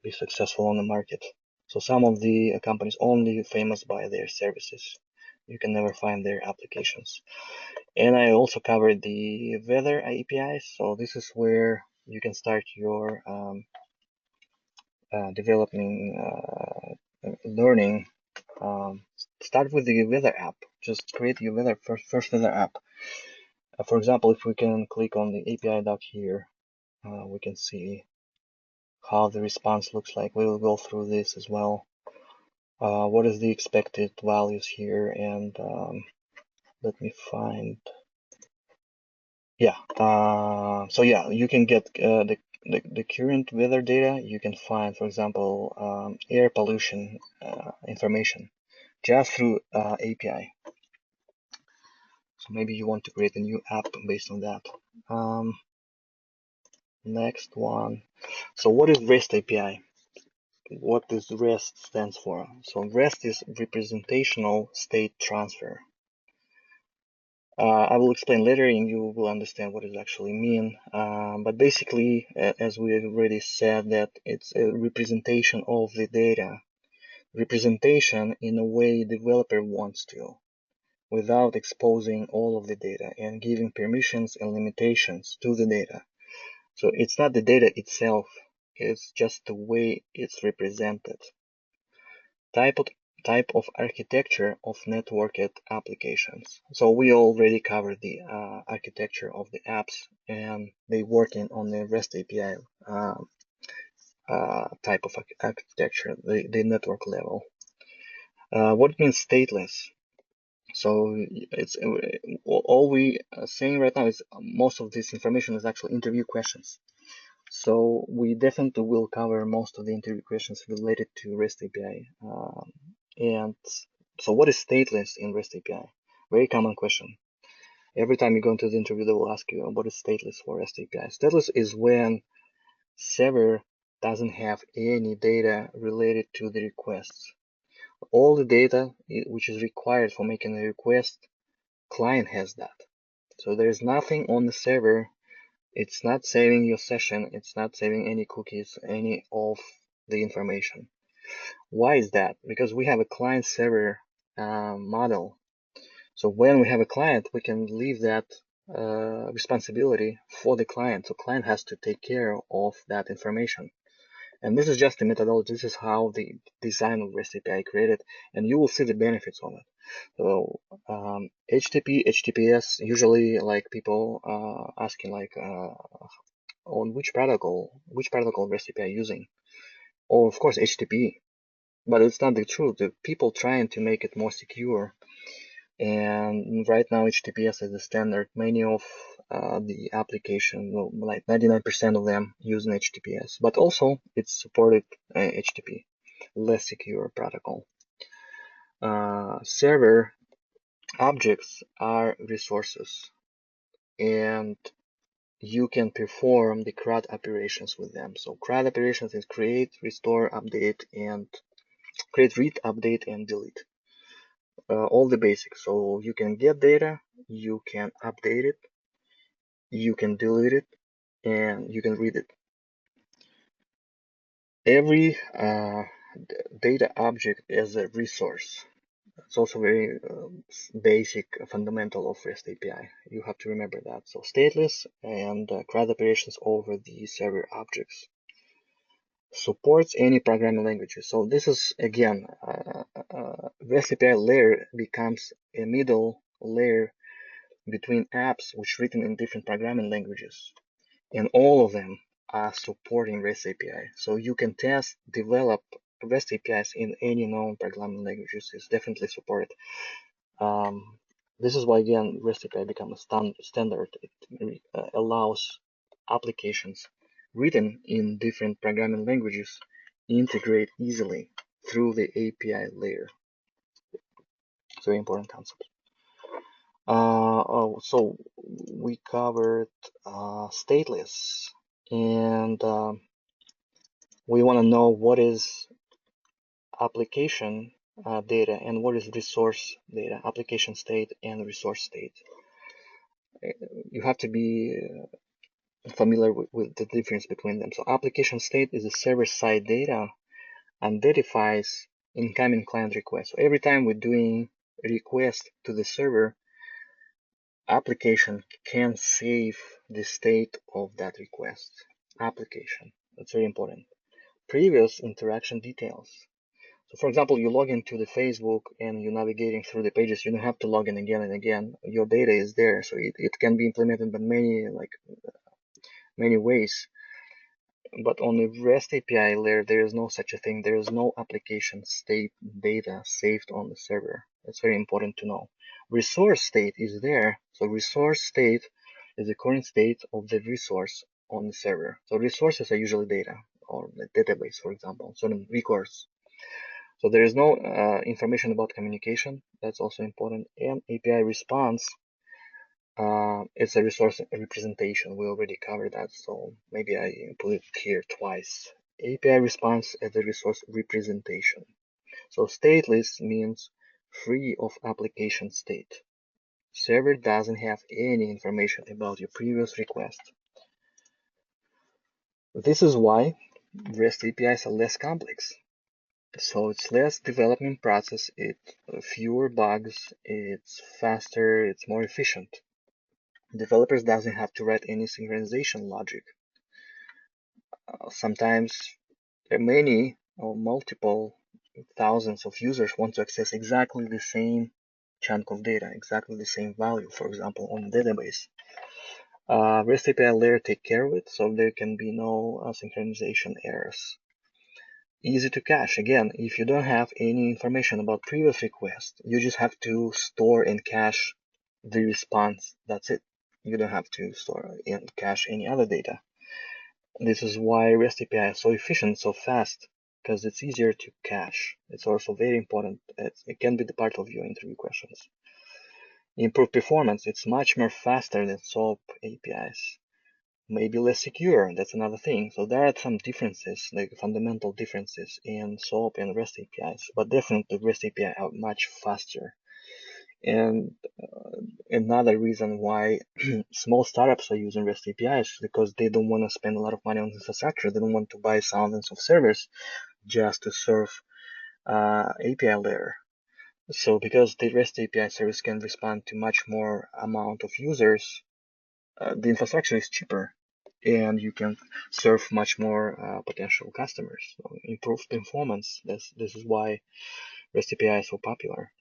be successful on the market. So some of the companies only famous by their services. You can never find their applications. And I also covered the weather APIs. So this is where you can start your developing learning. Start with the weather app. Just create your first weather app. For example, if we can click on the API doc here, we can see how the response looks like. We will go through this as well. What is the expected values here? And let me find. Yeah. So yeah, you can get the current weather data. You can find, for example, air pollution information. just through API. So maybe you want to create a new app based on that. Next one. So what is REST API? What does REST stands for? So REST is representational state transfer. I will explain later and you will understand what it actually means. But basically, as we already said, that it's a representation of the data. Representation in a way developer wants to, without exposing all of the data and giving permissions and limitations to the data. So it's not the data itself, it's just the way it's represented. Type of architecture of networked applications. So we already covered the architecture of the apps, and they working on the REST API type of architecture, the network level. What it means stateless? So it's all we are saying right now is most of this information is actually interview questions. So we definitely will cover most of the interview questions related to REST API. And so what is stateless in REST API? Very common question. Every time you go into the interview, they will ask you what is stateless for REST API. Stateless is when server doesn't have any data related to the requests. All the data which is required for making a request, client has that. So there's nothing on the server. It's not saving your session. It's not saving any cookies, any of the information. Why is that? Because we have a client server model. So when we have a client, we can leave that responsibility for the client. So client has to take care of that information. And this is just the methodology. This is how the design of REST API created, and you will see the benefits of it. So HTTP, HTTPS, usually like people asking like on which protocol REST API using? Or of course HTTP, but it's not the truth. The people trying to make it more secure. And right now HTTPS is the standard. Many of the application, well, like 99% of them using HTTPS, but also it's supported HTTP, less secure protocol. Server objects are resources, and you can perform the CRUD operations with them. So CRUD operations is create, restore, update, and create, read, update, and delete. All the basics. So you can get data, you can update it, you can delete it, and you can read it. Every data object is a resource. It's also very basic fundamental of REST API. You have to remember that. So stateless and CRUD operations over the server objects. Supports any programming languages. So this is again, REST API layer becomes a middle layer between apps which written in different programming languages, and all of them are supporting REST API. So you can test, develop REST APIs in any known programming languages. It's definitely supported. This is why again REST API becomes a standard. It allows applications written in different programming languages integrate easily through the API layer. It's a very important concept. So we covered stateless, and we want to know what is application data and what is resource data, application state and resource state. You have to be familiar with the difference between them. So application state is a server-side data and verifies incoming client requests. So every time we're doing a request to the server, application can save the state of that request. Application, that's very important. Previous interaction details. So for example, you log into the Facebook and you're navigating through the pages. You don't have to log in again and again. Your data is there, so it can be implemented in many ways. But on the REST API layer, there is no such a thing. There is no application state data saved on the server. That's very important to know. Resource state is there. So resource state is the current state of the resource on the server. So resources are usually data or the database, for example, certain records. So there is no information about communication. That's also important. And API response, it's a resource representation. We already covered that, so maybe I put it here twice. API response as a resource representation. So stateless means free of application state. Server doesn't have any information about your previous request. This is why REST APIs are less complex. So it's less development process, it's fewer bugs, it's faster, it's more efficient. Developers doesn't have to write any synchronization logic. Sometimes many or multiple thousands of users want to access exactly the same chunk of data, exactly the same value, for example, on the database. REST API layer take care of it, so there can be no synchronization errors. Easy to cache. Again, if you don't have any information about previous requests, you just have to store and cache the response. That's it. You don't have to store and cache any other data. This is why REST API is so efficient, so fast, because it's easier to cache. It's also very important. It can be the part of your interview questions. Improved performance. It's much more faster than SOAP APIs. Maybe less secure, that's another thing. So there are some differences, like fundamental differences in SOAP and REST APIs, but definitely REST API are much faster. And another reason why small startups are using REST APIs is because they don't want to spend a lot of money on infrastructure. They don't want to buy thousands of servers just to serve API layer. So because the REST API service can respond to much more amount of users, the infrastructure is cheaper and you can serve much more potential customers. So improved performance. This is why REST API is so popular.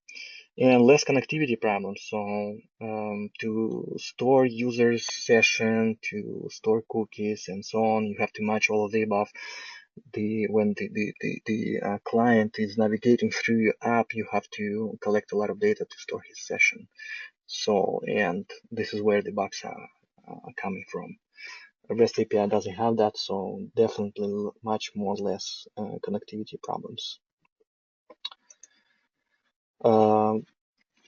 And less connectivity problems. So to store users session, to store cookies and so on, you have to match all of the above. When the client is navigating through your app, you have to collect a lot of data to store his session. So, and this is where the bugs are coming from. REST API doesn't have that, so definitely much more less connectivity problems.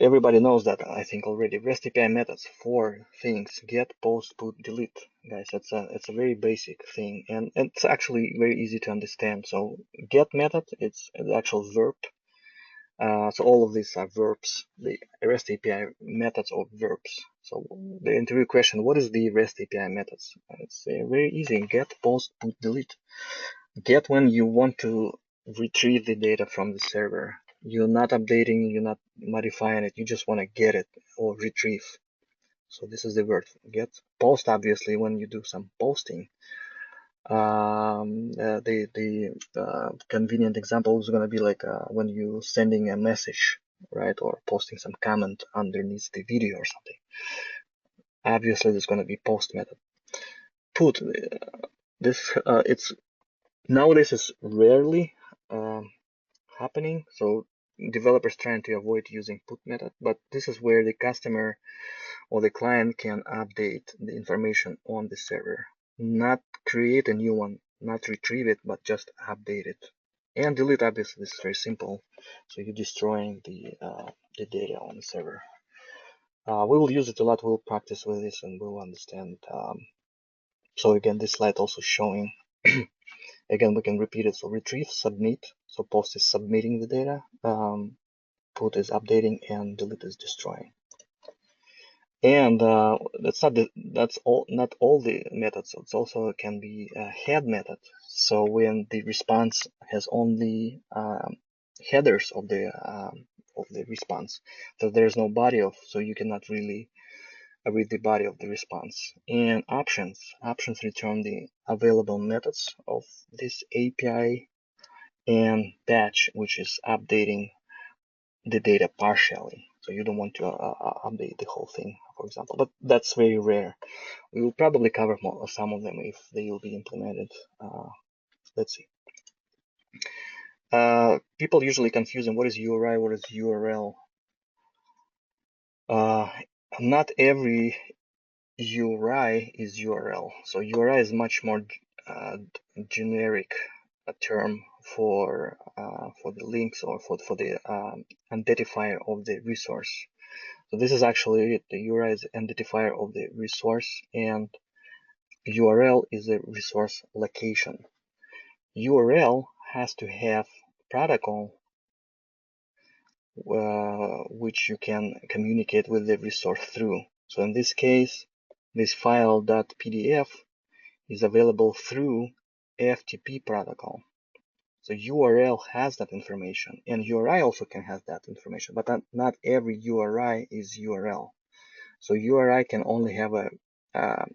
Everybody knows that, I think already. REST API methods, 4 things: get, post, put, delete. Guys, it's a very basic thing, and it's actually very easy to understand. So get method, it's the actual verb. So all of these are verbs. The REST API methods or verbs. So the interview question: what is the REST API methods? It's very easy. Get, post, put, delete. Get when you want to retrieve the data from the server. You're not updating, you're not modifying it, you just want to get it or retrieve. So this is the word get. Post, obviously, when you do some posting. The convenient example is going to be like when you sending a message, right, or posting some comment underneath the video or something. Obviously, there's going to be post method. Put, it's nowadays is rarely happening, so developers trying to avoid using put method, but this is where the customer or the client can update the information on the server, not create a new one, not retrieve it, but just update it. And delete, obviously, this is very simple, so you're destroying the data on the server. We will use it a lot, we'll practice with this and we'll understand. So again, this slide also showing again, we can repeat it. So retrieve, submit. So post is submitting the data, put is updating, and delete is destroying. And that's not all the methods. It also can be a head method. So when the response has only headers of the response, so there's no body of, so you cannot really read the body of the response. And options return the available methods of this API, and batch, which is updating the data partially. So you don't want to update the whole thing, for example, but that's very rare. We will probably cover some of them if they will be implemented. Let's see. People usually confusing what is URI, what is URL. Not every URI is URL. So URI is much more generic a term for the links or for the identifier of the resource. So this is actually it. The URI is the identifier of the resource, and URL is the resource location. URL has to have protocol which you can communicate with the resource through. So in this case, this file.pdf is available through FTP protocol. So URL has that information, and URI also can have that information, but not every URI is URL. So URI can only have a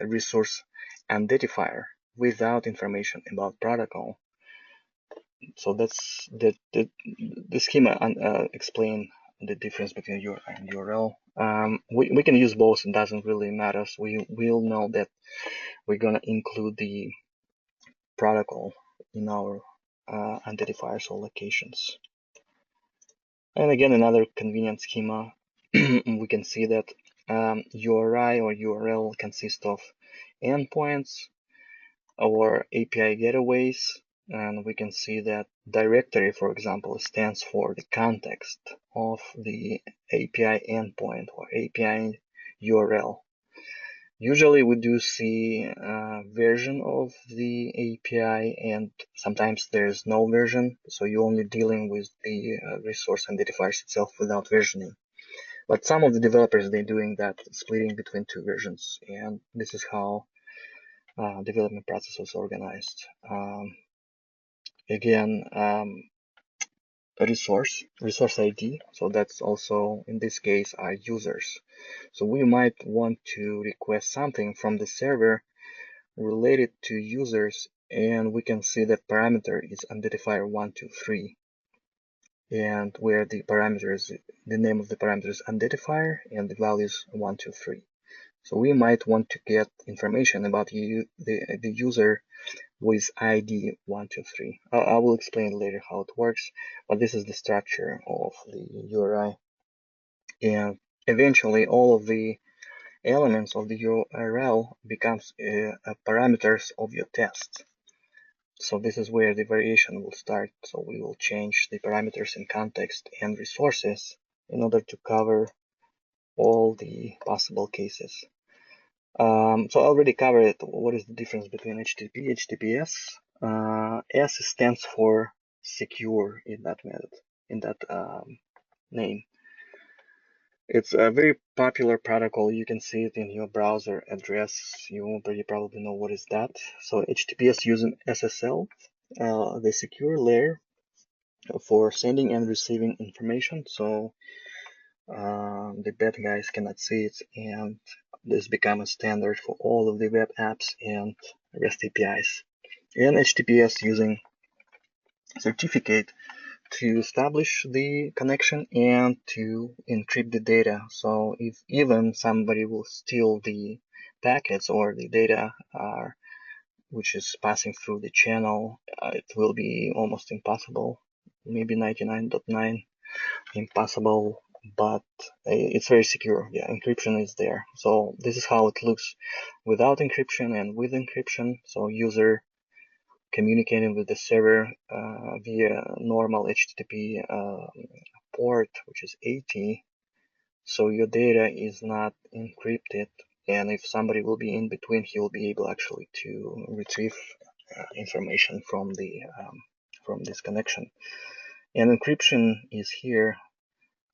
resource identifier without information about protocol. So that's the schema explain the difference between URI and URL. We can use both, it doesn't really matter. So we'll know that we're gonna include the protocol in our identifiers or locations. And again, another convenient schema, we can see that URI or URL consists of endpoints or API gateways, and we can see that directory, for example, stands for the context of the API endpoint or API URL. Usually we do see a version of the API, and sometimes there's no version, so you're only dealing with the resource identifiers itself without versioning. But some of the developers, they're doing that, splitting between two versions, and this is how development process was organized. Again, resource ID, so that's also in this case are users. So we might want to request something from the server related to users, and we can see that parameter is identifier 123, and where the parameters, the name of the parameter is identifier and the value is 123. So we might want to get information about the user with ID 123. I will explain later how it works, but this is the structure of the URI. And eventually all of the elements of the URL becomes parameters of your test. So this is where the variation will start. So we will change the parameters in context and resources in order to cover all the possible cases. So I already covered what is the difference between HTTP, HTTPS. S stands for secure in that method, in that name. It's a very popular protocol. You can see it in your browser address. You probably know what is that. So HTTPS using SSL, the secure layer for sending and receiving information. So the bad guys cannot see it, and this become a standard for all of the web apps and REST APIs. And HTTPS using certificate to establish the connection and to encrypt the data. So if even somebody will steal the packets or the data which is passing through the channel, it will be almost impossible, maybe 99.9 impossible, but it's very secure. Yeah, encryption is there. So this is how it looks without encryption and with encryption. So user communicating with the server via normal HTTP port, which is 80. So your data is not encrypted, and if somebody will be in between, he will be able actually to retrieve information from the from this connection. And encryption is here,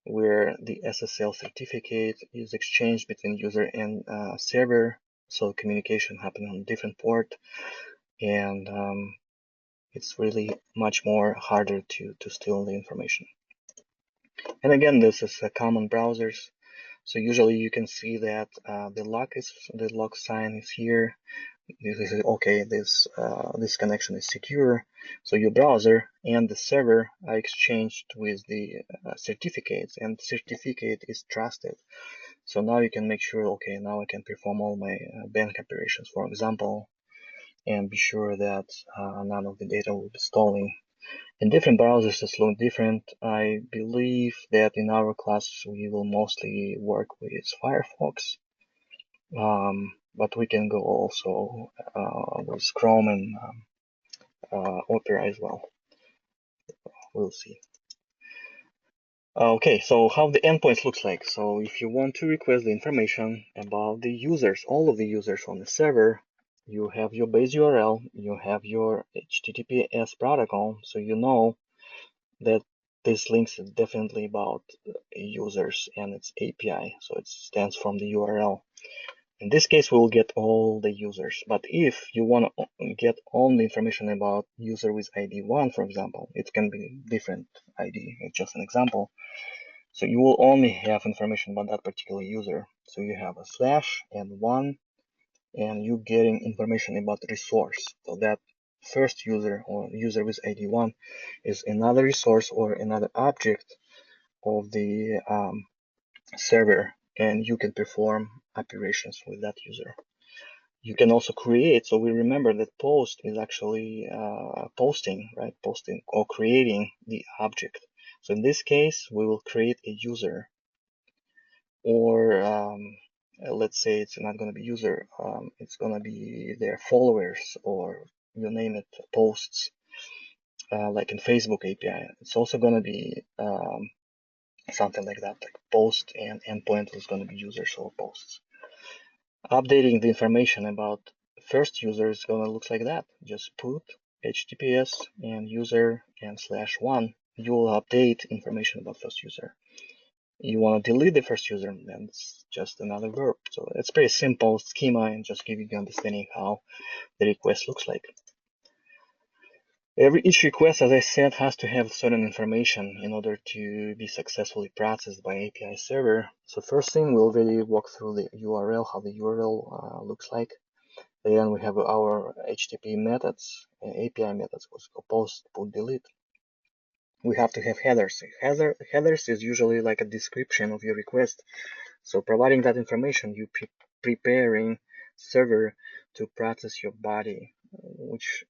where the SSL certificate is exchanged between user and server, so communication happens on a different port, and it's really much more harder to steal the information. And again, this is common browsers. So usually you can see that the lock sign is here. This is okay. This connection is secure. So your browser and the server are exchanged with the certificates, and the certificate is trusted. So now you can make sure, okay, now I can perform all my bank operations, for example, and be sure that none of the data will be stolen. In different browsers, it's a little different. I believe that in our class we will mostly work with Firefox, but we can go also with Chrome and Opera as well. We'll see. Okay, so how the endpoints looks like. So if you want to request the information about the users, all of the users on the server, you have your base URL, you have your HTTPS protocol, so you know that this links is definitely about users and its API, so it stands from the URL. In this case, we will get all the users, but if you want to get only information about user with ID 1, for example, it can be different ID, it's just an example. So you will only have information about that particular user. So you have a slash and 1, and you getting information about the resource. So that first user or user with ID 1 is another resource or another object of the server, and you can perform operations with that user. You can also create, so we remember that post is actually posting, right? Posting or creating the object. So in this case, we will create a user, or let's say it's not going to be user, it's going to be their followers, or you name it, posts, like in Facebook API. It's also going to be something like that, like post and endpoint is going to be users or posts. Updating the information about first user is going to look like that. Just put HTTPS and user and /1. You will update information about first user. You want to delete the first user, then it's just another verb. So it's pretty simple schema and just giving you understanding how the request looks like. Each request, as I said, has to have certain information in order to be successfully processed by API server. So first thing, we'll already walk through the URL, how the URL looks like. Then we have our HTTP methods, API methods, what's called post, put, delete. We have to have headers. Headers is usually like a description of your request. So providing that information, you preparing server to process your body, which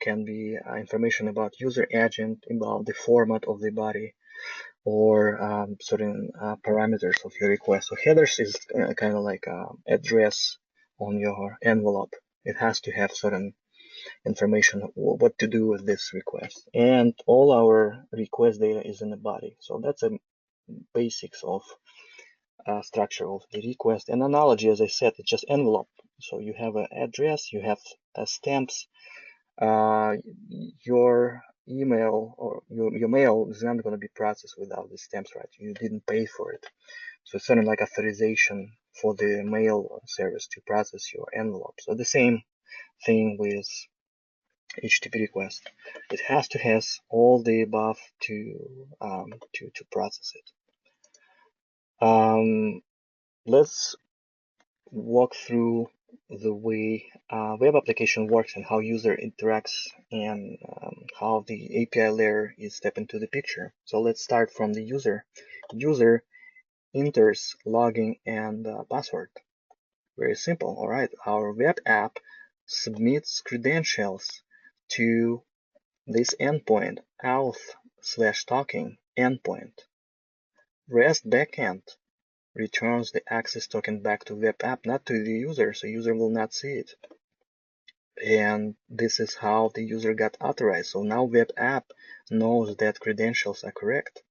can be information about user agent, about the format of the body, or certain parameters of your request. So headers is kind of like address on your envelope. It has to have certain information what to do with this request, and all our request data is in the body. So that's a basics of structure of the request. And analogy, as I said, it's just envelope. So you have an address, you have stamps. Your email or your mail is not going to be processed without the stamps, right? You didn't pay for it. So it's something like authorization for the mail service to process your envelope. So the same thing with HTTP request. It has to have all the above to process it. Let's walk through the way web application works and how user interacts, and how the API layer is step into the picture. So let's start from the user. User enters login and password. Very simple. All right, our web app submits credentials to this endpoint, auth/talking endpoint. REST backend returns the access token back to web app, not to the user, so user will not see it. And this is how the user got authorized. So now web app knows that credentials are correct,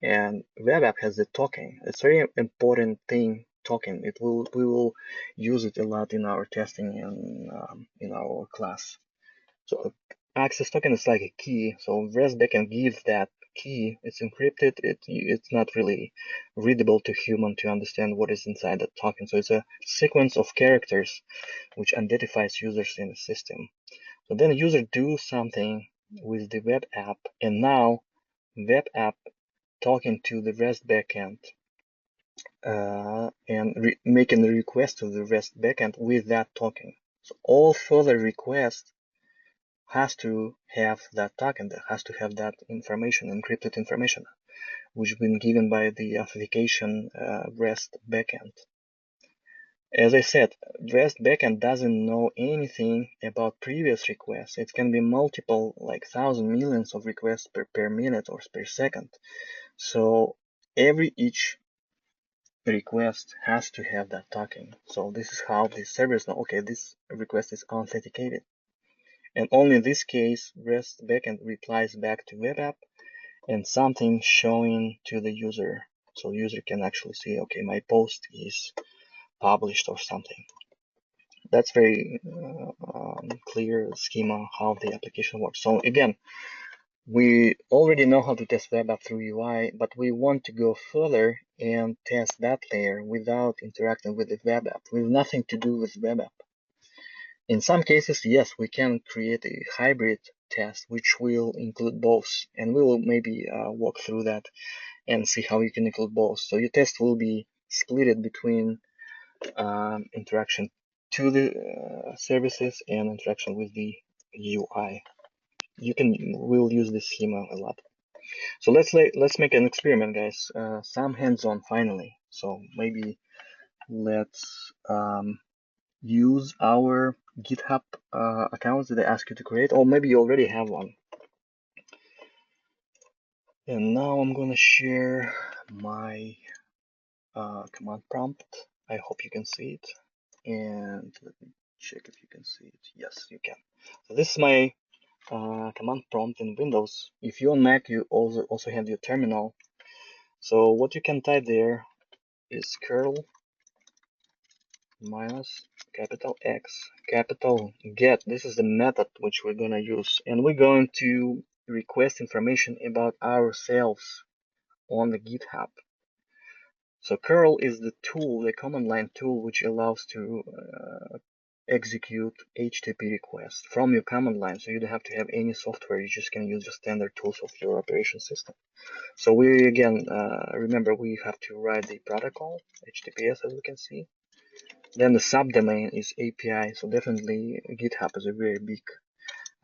and web app has the token. It's a very important thing, token. We will use it a lot in our testing and in our class. So access token is like a key. So REST backend gives that key. It's encrypted. It's not really readable to human to understand what is inside the token. So it's a sequence of characters which identifies users in the system. So then user do something with the web app, and now web app talking to the REST backend and making the request to the REST backend with that token. So all further requests has to have that token, that has to have that information, encrypted information, which has been given by the Authentication REST backend. As I said, REST backend doesn't know anything about previous requests. It can be multiple, like thousand millions of requests per minute or per second. So each request has to have that token. So this is how the servers know, okay, this request is authenticated. And only in this case, REST backend replies back to web app and something showing to the user. So the user can actually see, okay, my post is published or something. That's very clear schema how the application works. So again, we already know how to test web app through UI, but we want to go further and test that layer without interacting with the web app, with nothing to do with web app. In some cases, yes, we can create a hybrid test, which will include both, and we will maybe walk through that and see how you can include both. So your test will be split between interaction to the services and interaction with the UI. We'll use this schema a lot. So let's make an experiment, guys. Some hands-on finally. So maybe let's use our GitHub accounts that they ask you to create, or maybe you already have one. And now I'm gonna share my command prompt. I hope you can see it. And let me check if you can see it. Yes, you can. So this is my command prompt in Windows. If you're on Mac, you also have your terminal. So what you can type there is curl minus capital X capital get. This is the method which we're gonna use, and we're going to request information about ourselves on the GitHub. So curl is the tool, the command line tool, which allows to execute HTTP requests from your command line. So you don't have to have any software. You just can use the standard tools of your operation system. So we again remember we have to write the protocol HTTPS, as we can see. Then the subdomain is API. So definitely GitHub is a very big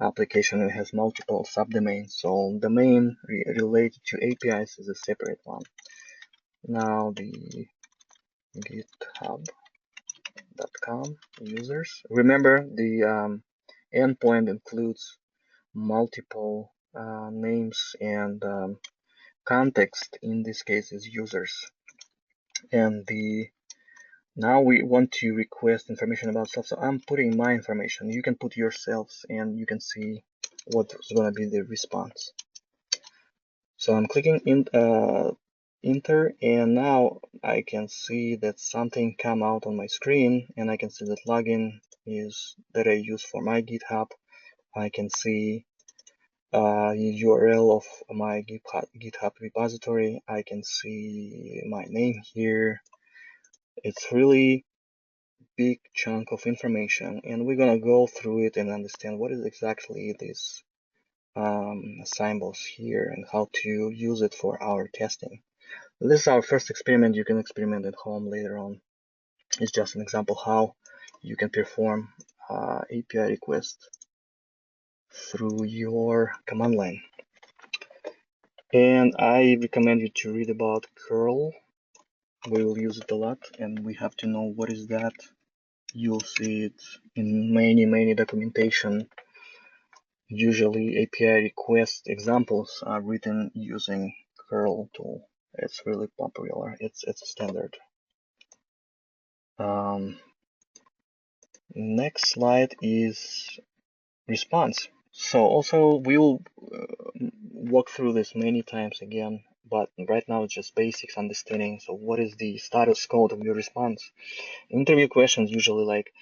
application. It has multiple subdomains. So domain related to APIs is a separate one. Now the GitHub.com users. Remember the endpoint includes multiple names and context. In this case is users. And now we want to request information about self. So I'm putting my information. You can put yourselves and you can see what's going to be the response. So I'm clicking in enter, and now I can see that something come out on my screen, and I can see that login is that I use for my GitHub. I can see URL of my GitHub repository. I can see my name here. It's really big chunk of information, and we're gonna go through it and understand what is exactly this symbols here and how to use it for our testing. This is our first experiment. You can experiment at home later on. It's just an example how you can perform API request through your command line. And I recommend you to read about curl. We will use it a lot, and we have to know what is that. You'll see it in many documentation. Usually API request examples are written using curl tool. It's really popular. It's a standard. Next slide is response. So also we will walk through this many times again, but right now it's just basics understanding. So what is the status code of your response? Interview questions usually like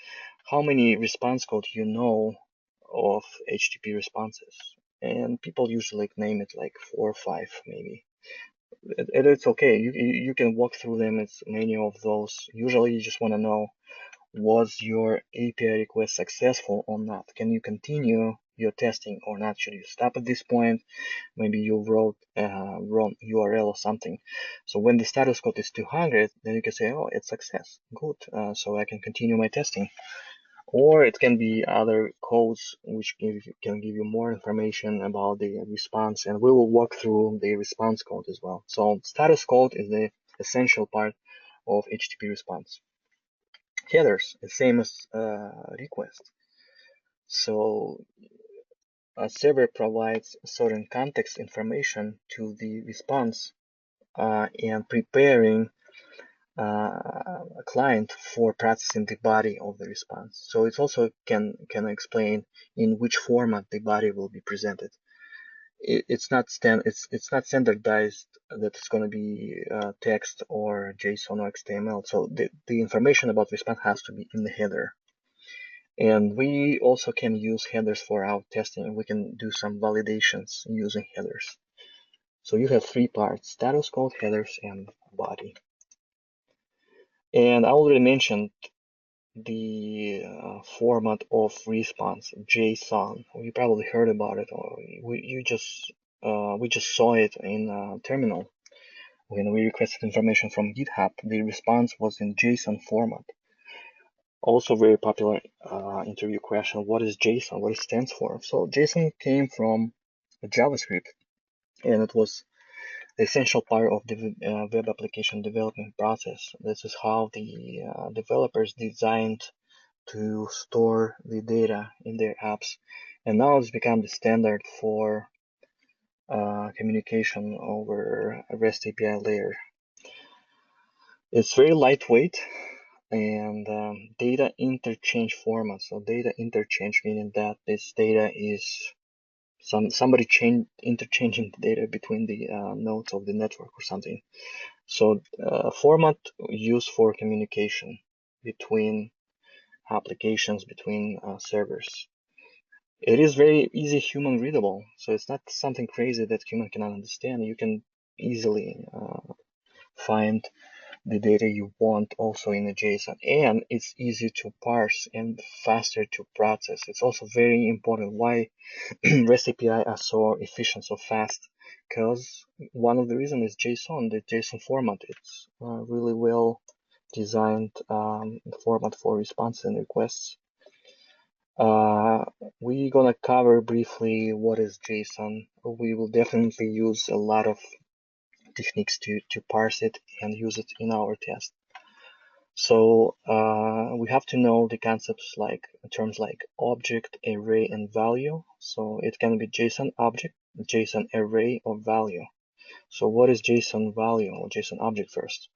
how many response code you know of HTTP responses, and people usually name it like 4 or 5 maybe. It's okay. You can walk through them. It's many of those. Usually you just want to know, was your API request successful or not? Can you continue your testing or not? Should you stop at this point? Maybe you wrote wrong URL or something. So when the status code is 200, then you can say, oh, it's success. Good. So I can continue my testing. Or it can be other codes which can give you more information about the response, and we will walk through the response code as well. So status code is the essential part of HTTP response. Headers, the same as request. So a server provides certain context information to the response and preparing client for processing the body of the response. So it also can explain in which format the body will be presented. It's not standardized that it's going to be text or JSON or XML. So the information about response has to be in the header. And we also can use headers for our testing. We can do some validations using headers. So you have three parts: status code, headers, and body. And I already mentioned the format of response, JSON. You probably heard about it, or we just saw it in terminal when we requested information from GitHub. The response was in JSON format. Also very popular interview question: what is JSON? What it stands for? So JSON came from JavaScript, and it was the essential part of the web application development process. This is how the developers designed to store the data in their apps, and now it's become the standard for communication over a REST API layer. It's very lightweight and data interchange format. So data interchange meaning that this data is somebody interchanging the data between the nodes of the network or something. So format used for communication between applications, between servers. It is very easy human readable, so it's not something crazy that human cannot understand. You can easily find the data you want also in a JSON, and it's easy to parse and faster to process. It's also very important why REST API are so efficient, so fast, because one of the reasons is JSON, the JSON format. It's really well designed format for response and requests. We're gonna cover briefly what is JSON. We will definitely use a lot of techniques to parse it and use it in our test. So we have to know the concepts like terms like object, array, and value. So it can be JSON object, JSON array, or value. So what is JSON value or JSON object first?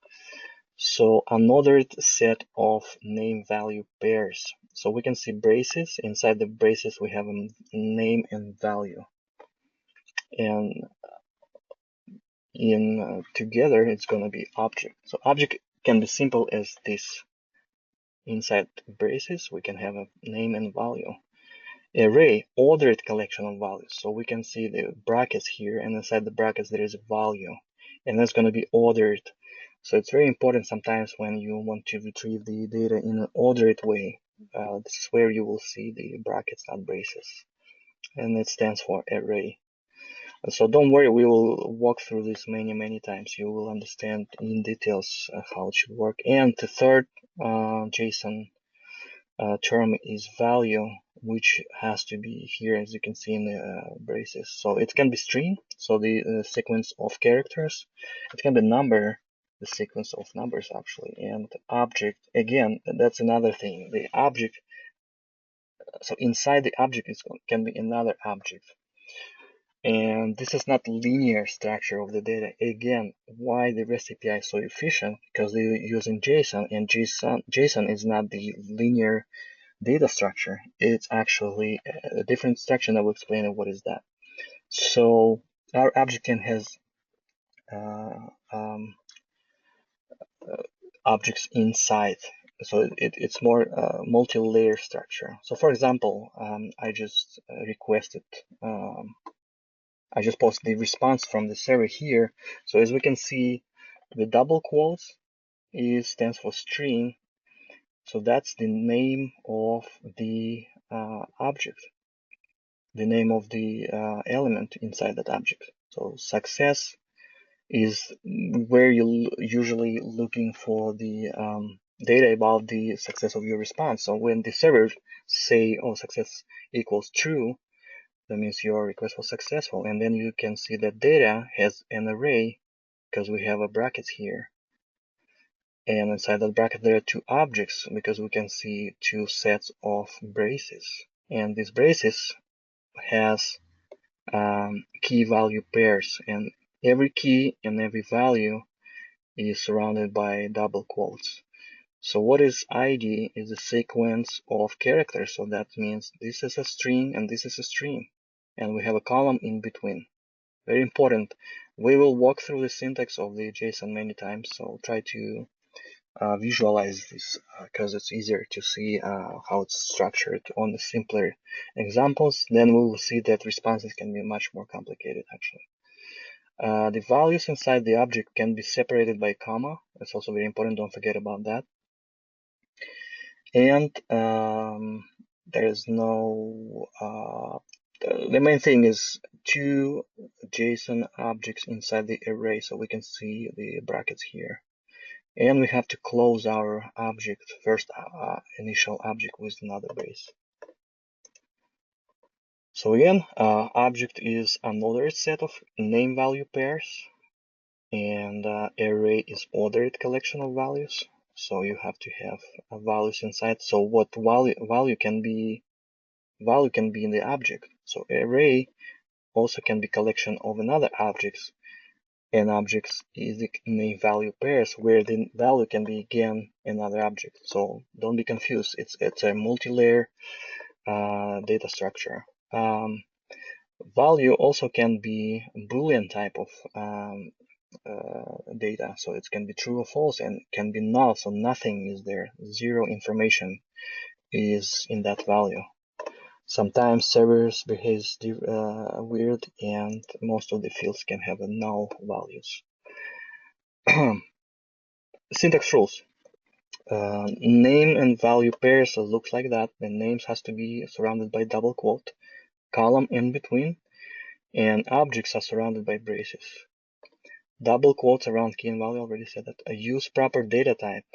So unordered set of name value pairs. So we can see braces. Inside the braces we have a name and value, and in together it's going to be object. So object can be simple as this. Inside braces we can have a name and value. Array, ordered collection of values. So we can see the brackets here, and inside the brackets there is a value, and that's going to be ordered. So it's very important sometimes when you want to retrieve the data in an ordered way. This is where you will see the brackets, not braces, and it stands for array. So don't worry, we will walk through this many times. You will understand in details how it should work. And the third JSON term is value, which has to be here, as you can see in the braces. So it can be string, so the sequence of characters. It can be number, the sequence of numbers actually, and object. Again, that's another thing. The object. So inside the object can be another object. And this is not linear structure of the data. Again, why the REST API is so efficient? Because they're using JSON, and JSON is not the linear data structure. It's actually a different structure, and I will explain what is that. So our object can has objects inside. So it's more multi-layer structure. So for example, I just requested I just posted the response from the server here. So as we can see, the double quotes stands for string. So that's the name of the object, the name of the element inside that object. So success is where you're usually looking for the data about the success of your response. So when the server say, oh, success equals true, that means your request was successful. And then you can see that data has an array because we have a bracket here. And inside that bracket there are two objects because we can see two sets of braces. And these braces has key value pairs, and every key and every value is surrounded by double quotes. So what is ID is a sequence of characters. So that means this is a string and this is a string. And we have a column in between. Very important. We will walk through the syntax of the JSON many times. So try to visualize this because it's easier to see how it's structured on the simpler examples. Then we will see that responses can be much more complicated actually. The values inside the object can be separated by comma. That's also very important. Don't forget about that. And there is no the main thing is two JSON objects inside the array, so we can see the brackets here. And we have to close our object, first initial object, with another brace. So again, object is another set of name value pairs, and array is ordered collection of values. So you have to have values inside. So what value can be in the object. So array also can be collection of another objects, and objects is the name value pairs where the value can be again another object. So don't be confused. It's a multi-layer data structure. Value also can be Boolean type of data. So it can be true or false and can be null. So nothing is there. Zero information is in that value. Sometimes servers behave weird, and most of the fields can have null values. Syntax rules. Name and value pairs looks like that. The names has to be surrounded by double quote, column in between, and objects are surrounded by braces. Double quotes around key and value, already said that. Use proper data type.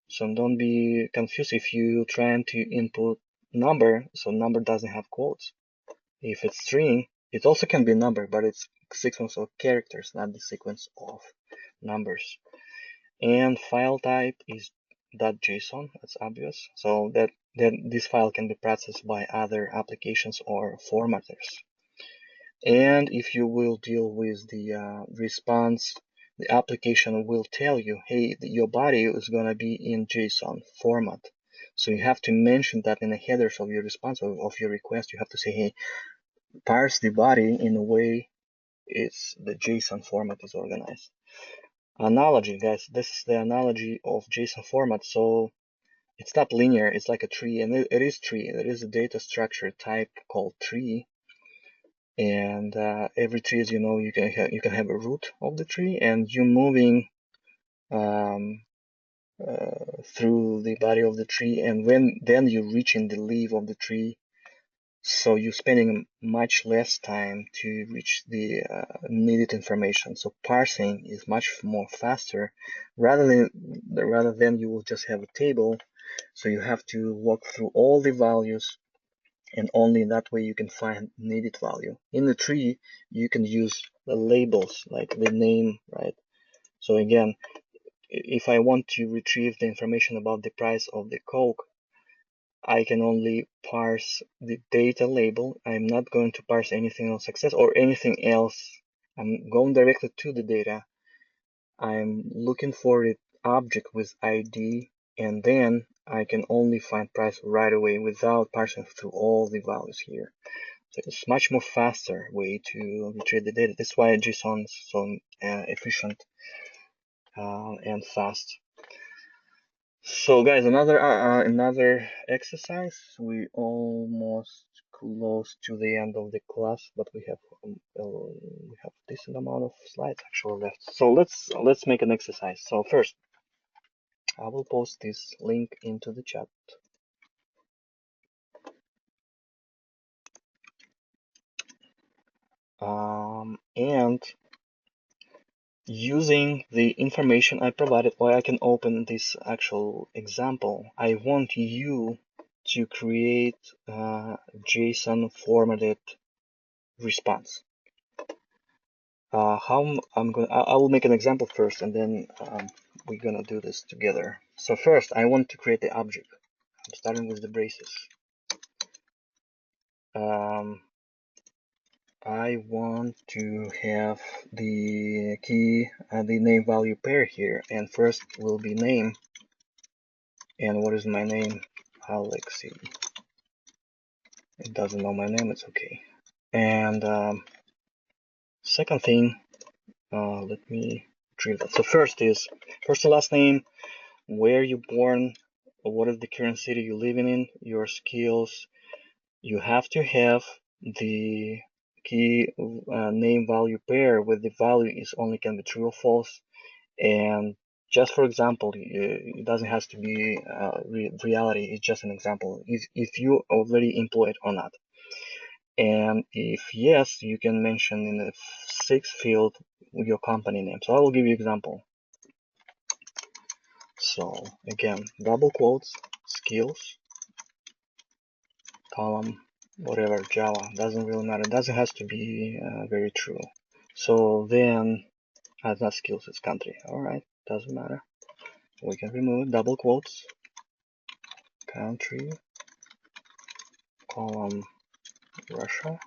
So don't be confused if you trying to input number, so number doesn't have quotes. If it's string, it also can be number, but it's sequence of characters, not the sequence of numbers. And file type is .json, that's obvious. So that this file can be processed by other applications or formatters. And if you will deal with the response, the application will tell you, hey, your body is going to be in JSON format. So you have to mention that in the headers of your response of your request. You have to say, hey, parse the body in a way it's the JSON format is organized. Analogy, guys, this is the analogy of JSON format. So it's not linear, it's like a tree, and it is tree. There is a data structure type called tree, and every tree, as you know, you can have a root of the tree, and you're moving through the body of the tree, and then you're reaching the leaf of the tree. So you're spending much less time to reach the needed information. So parsing is much more faster, rather than you will just have a table. So you have to walk through all the values, and only that way you can find needed value. In the tree, you can use the labels like the name, right? So again, if I want to retrieve the information about the price of the Coke, I can only parse the data label. I'm not going to parse anything on success or anything else. I'm going directly to the data. I'm looking for the object with ID, and then I can only find price right away without parsing through all the values here. So it's much more faster way to retrieve the data. That's why JSON is so efficient and fast. So guys, another exercise. We almost close to the end of the class, but we have decent amount of slides actually left. So let's make an exercise. So first, I will post this link into the chat. And using the information I provided, or I can open this actual example. I want you to create a JSON formatted response. I will make an example first, and then we're gonna do this together. So first, I want to create the object. I'm starting with the braces. I want to have the key, the name value pair here, and first will be name. And what is my name? Alexei. It doesn't know my name, it's okay. And second thing, let me retrieve that. So first is first and last name, where you born, what is the current city you're living in, your skills. You have to have the key name value pair where the value is only can be true or false. And just for example, it doesn't have to be reality. It's just an example. If you already employed or not. And if yes, you can mention in the sixth field your company name. So I will give you example. So again, double quotes, skills, column, whatever, Java, doesn't really matter. It doesn't have to be very true. So then, it's not skills, it's country. Alright, doesn't matter. We can remove double quotes, country, column, Russia,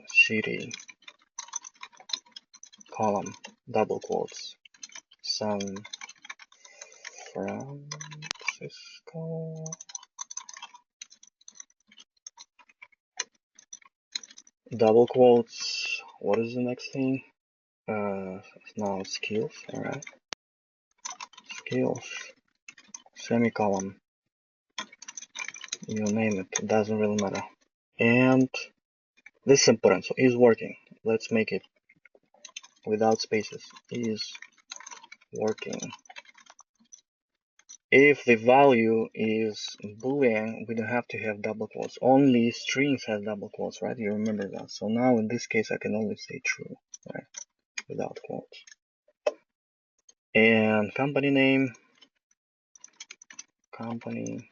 city, column, double quotes, San Francisco, double quotes. What is the next thing? Now skills. Alright, skills, semicolon, you name it, doesn't really matter. And this is important, so is working. Let's make it without spaces. Is working. If the value is boolean, we don't have to have double quotes. Only strings have double quotes, right? You remember that. So now in this case, I can only say true, right? Without quotes. And company name, company,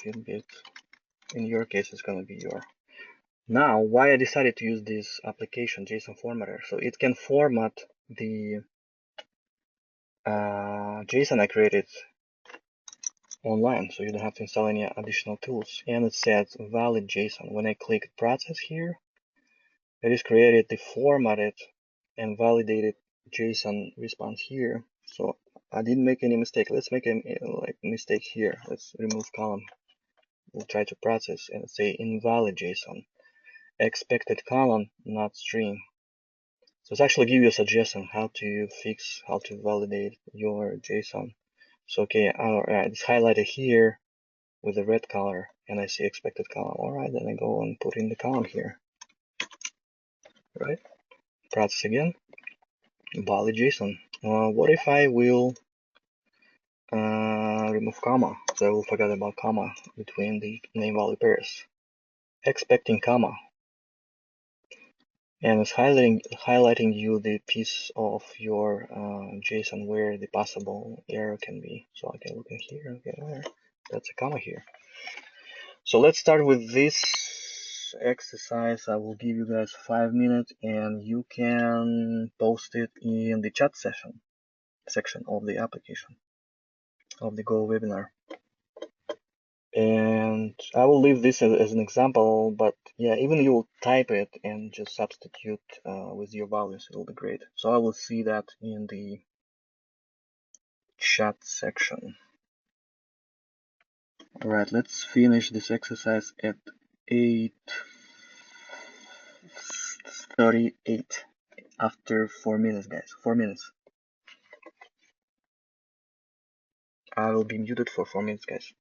Fitbit. In your case, it's going to be your. Now, why I decided to use this application, JSON formatter. So it can format the JSON I created online, so you don't have to install any additional tools. And it says valid JSON. When I click process here, it is created the formatted and validated JSON response here. So I didn't make any mistake. Let's make a mistake here. Let's remove column. We'll try to process and say invalid JSON. Expected column, not string. So it's actually give you a suggestion how to fix, how to validate your JSON. So okay, it's highlighted here with the red color, and I see expected column. All right, then I go and put in the column here. Right, process again, valid JSON. What if I will remove comma? So I will forget about comma between the name value pairs. Expecting comma. And it's highlighting you the piece of your JSON where the possible error can be. So I can look in here, okay, where? That's a comma here. So let's start with this exercise. I will give you guys 5 minutes and you can post it in the chat section of the application of the Go webinar. And I will leave this as an example, but yeah, even you will type it and just substitute with your values, it will be great. So I will see that in the chat section. All right, let's finish this exercise at 8:38 after 4 minutes, guys. 4 minutes. I will be muted for 4 minutes, guys.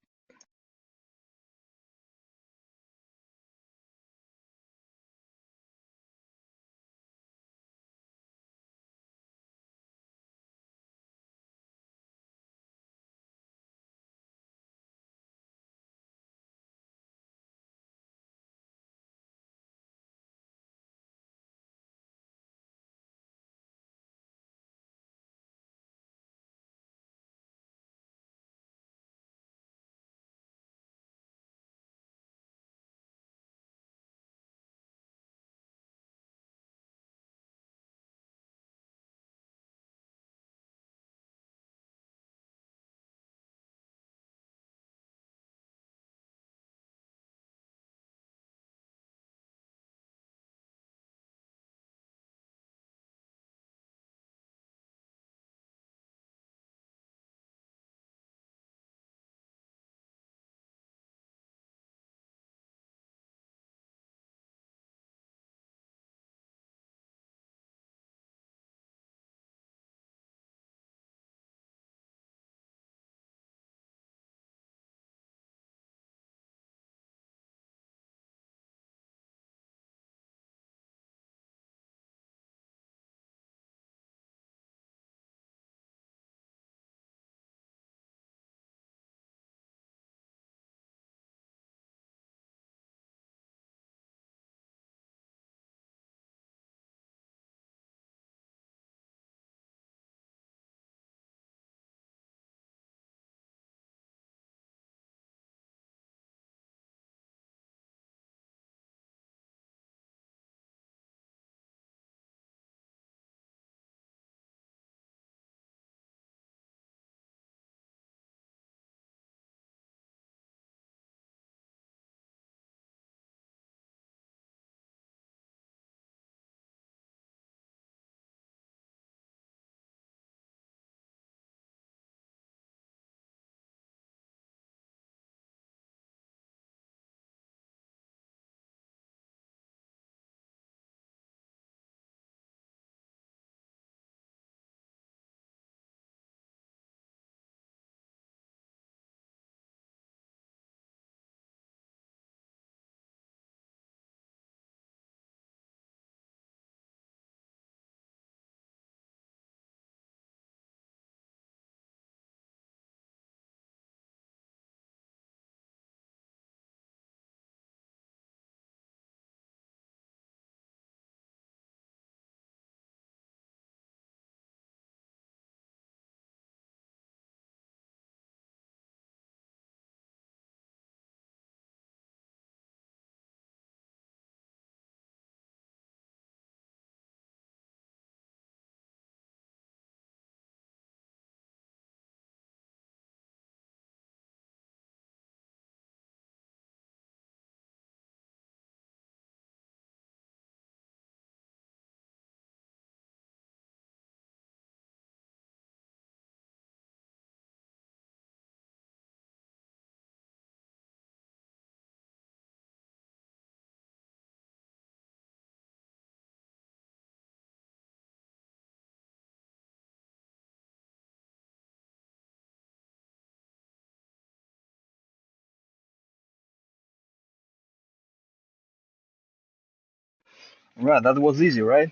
Right, that was easy, right?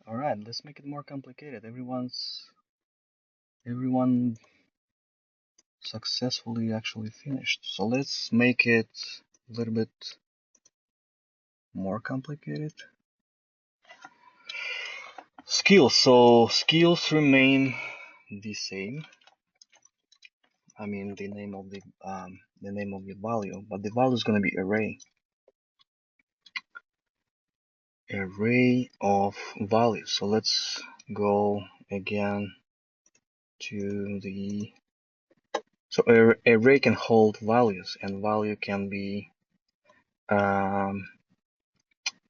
All right, let's make it more complicated. Everyone successfully actually finished. So let's make it a little bit more complicated. Skills. So skills remain the same. I mean the name of the value, but the value is going to be array of values. So let's go again to the array can hold values, and value can be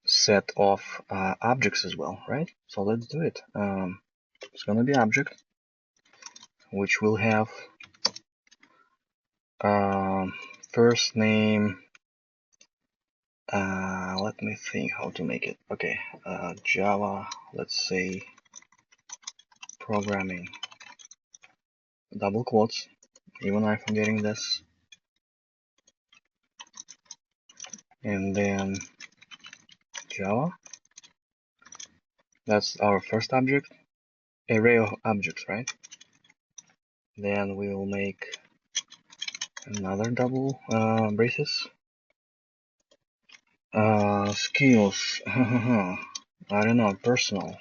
set of objects as well, right? So let's do it. It's going to be object, which will have first name. Let me think how to make it. Okay, Java, let's say programming, double quotes, even I'm forgetting this, and then Java. That's our first object, array of objects, right? Then we will make another double braces. Skills. I don't know, personal.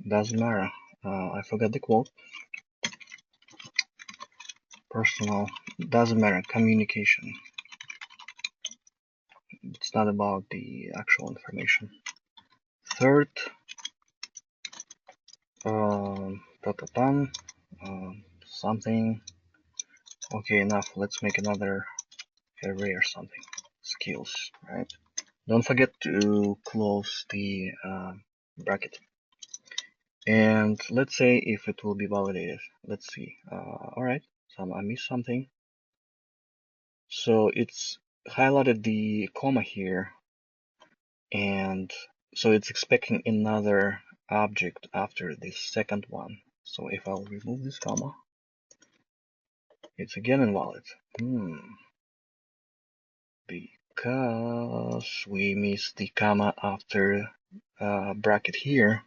Doesn't matter. I forgot the quote. Personal. Doesn't matter. Communication. It's not about the actual information. Third. Something. Okay, enough. Let's make another array or something. Skills, right? Don't forget to close the bracket. And let's say if it will be validated. Let's see. Alright, so I missed something. So it's highlighted the comma here, and so it's expecting another object after this second one. So if I'll remove this comma, it's again invalid. Because we missed the comma after bracket here.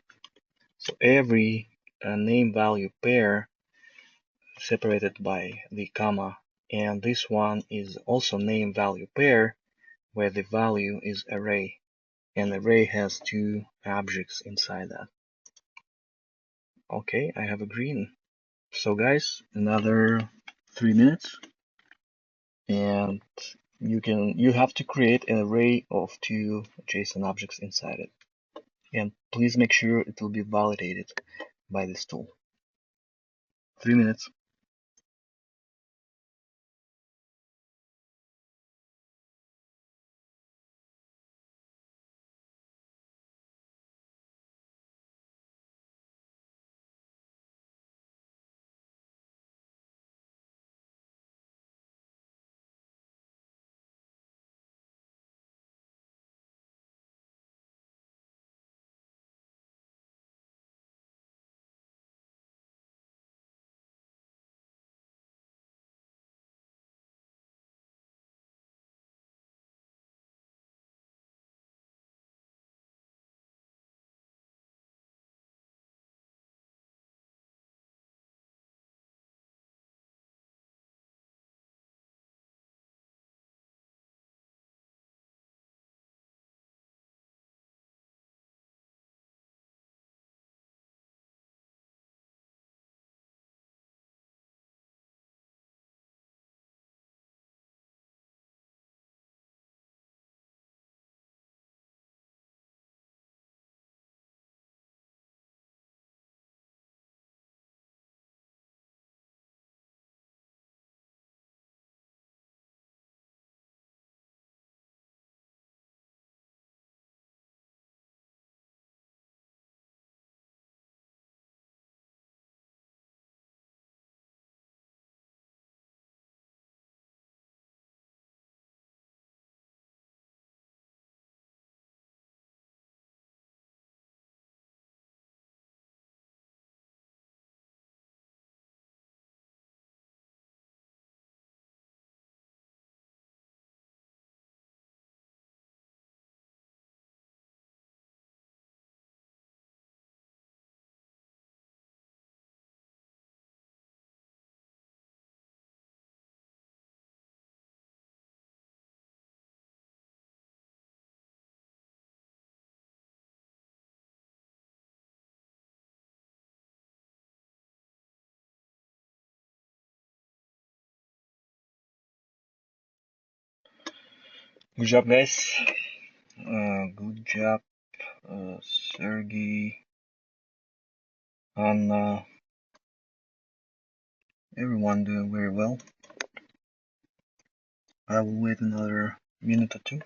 So every name value pair separated by the comma, and this one is also name value pair where the value is array, and array has two objects inside that. Okay, I have a green. So guys, another 3 minutes, and you have to create an array of two JSON objects inside it, and please make sure it will be validated by this tool. 3 minutes. Good job, guys. Good job, Sergey, and everyone doing very well. I will wait another minute or two.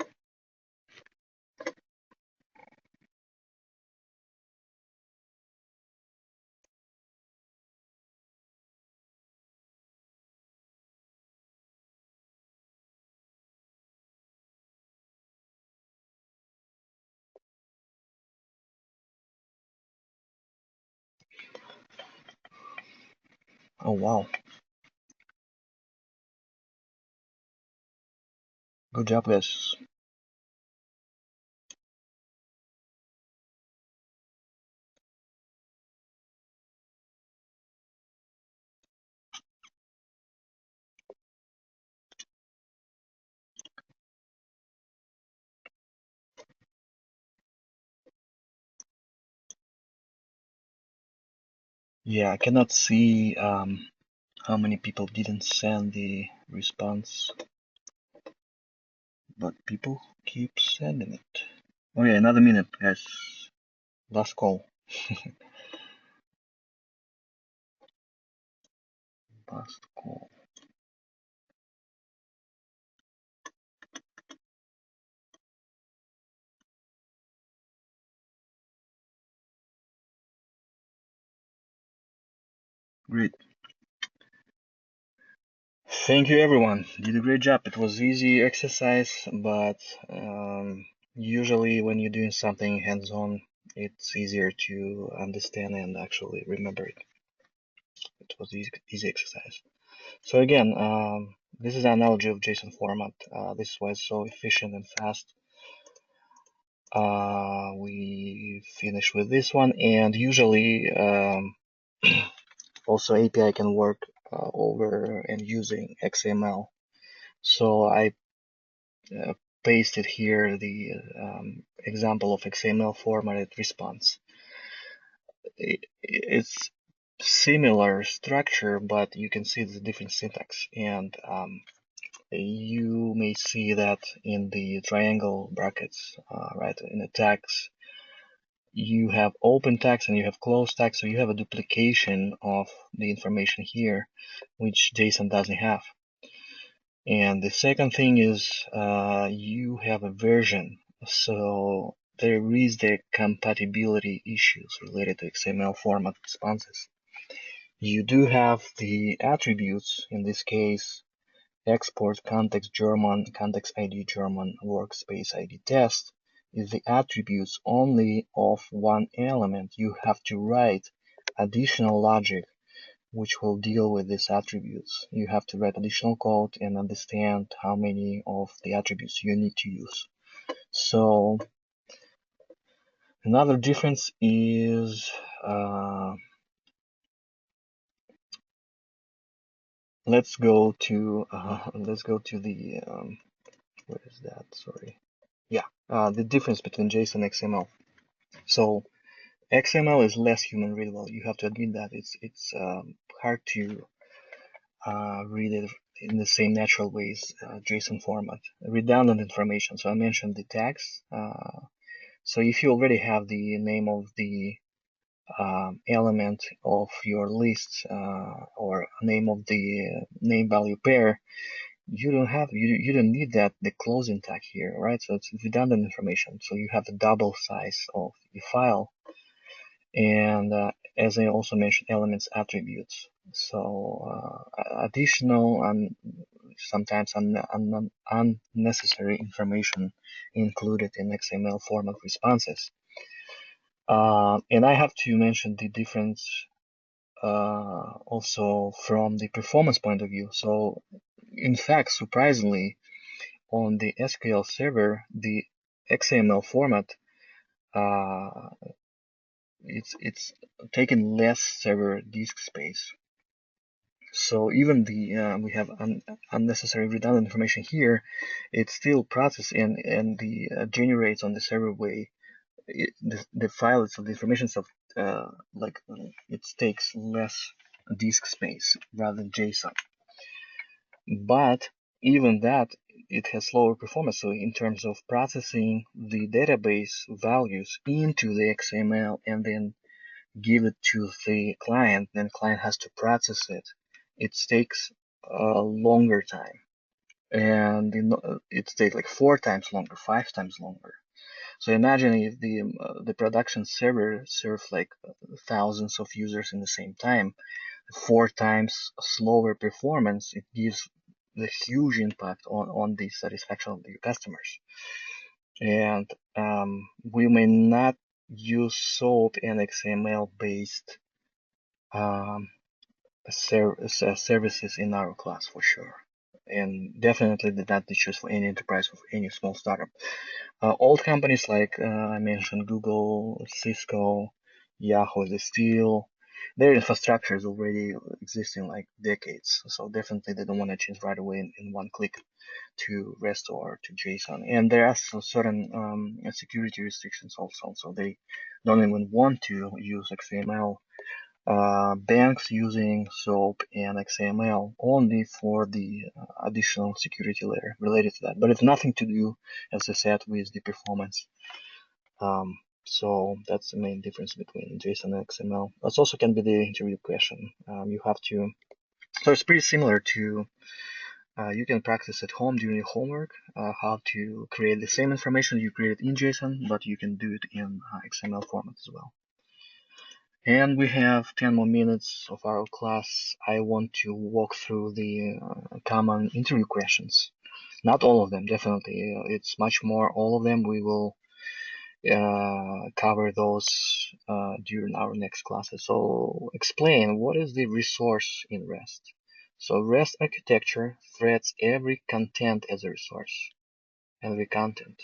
Oh wow, good job, guys. Yeah, I cannot see how many people didn't send the response, but people keep sending it. Oh yeah, another minute, guys. Last call. Last call. Great. Thank you, everyone. You did a great job. It was easy exercise, but usually when you're doing something hands-on, it's easier to understand and actually remember it. It was easy exercise. So again, this is an analogy of JSON format. This was so efficient and fast. We finish with this one, and usually also API can work over and using XML. So I pasted here the example of XML formatted response. It's similar structure, but you can see the different syntax, and you may see that in the triangle brackets, right, in the tags, you have open tags and you have closed tags, so you have a duplication of the information here, which JSON doesn't have. And the second thing is you have a version, so there is the compatibility issues related to XML format responses. You do have the attributes, in this case, export context German, context ID German, workspace ID test, is the attributes only of one element. You have to write additional logic which will deal with these attributes. You have to write additional code and understand how many of the attributes you need to use. So another difference is let's go to the where is that? Sorry. Yeah, the difference between JSON and XML. So XML is less human readable. You have to admit that it's hard to read it in the same natural ways, JSON format. Redundant information. So I mentioned the tags. So if you already have the name of the element of your list or name of the name value pair, you don't need the closing tag here, right? So it's redundant information. So you have the double size of the file, and as I also mentioned, elements attributes. So additional and sometimes unnecessary information included in XML format responses. And I have to mention the difference also from the performance point of view. So in fact, surprisingly, on the SQL server, the XML format it's taking less server disk space. So even the we have unnecessary redundant information here, it's still processed and the generates on the server way. The file itself, the information itself, it takes less disk space rather than JSON. But even that, it has slower performance. So in terms of processing the database values into the XML and then give it to the client, then client has to process it. It takes a longer time, and it takes like 4 times longer, 5 times longer. So imagine if the production server serves like thousands of users in the same time, 4 times slower performance, it gives the huge impact on the satisfaction of the customers. And we may not use SOAP and XML based services in our class for sure. And definitely not the choice for any enterprise or any small startup. Old companies like I mentioned, Google, Cisco, Yahoo, they still, their infrastructure is already existing like decades. So definitely they don't want to change right away in one click to REST or to JSON. And there are certain security restrictions also. So they don't even want to use XML. Banks using SOAP and XML only for the additional security layer related to that. But it's nothing to do, as I said, with the performance. So that's the main difference between JSON and XML. That also can be the interview question. You have to, so it's pretty similar to, you can practice at home during your homework, how to create the same information you created in JSON, but you can do it in XML format as well. And we have 10 more minutes of our class. I want to walk through the common interview questions. Not all of them, definitely. It's much more all of them. We will cover those during our next classes. So explain what is the resource in REST. So REST architecture treats every content as a resource. Every content.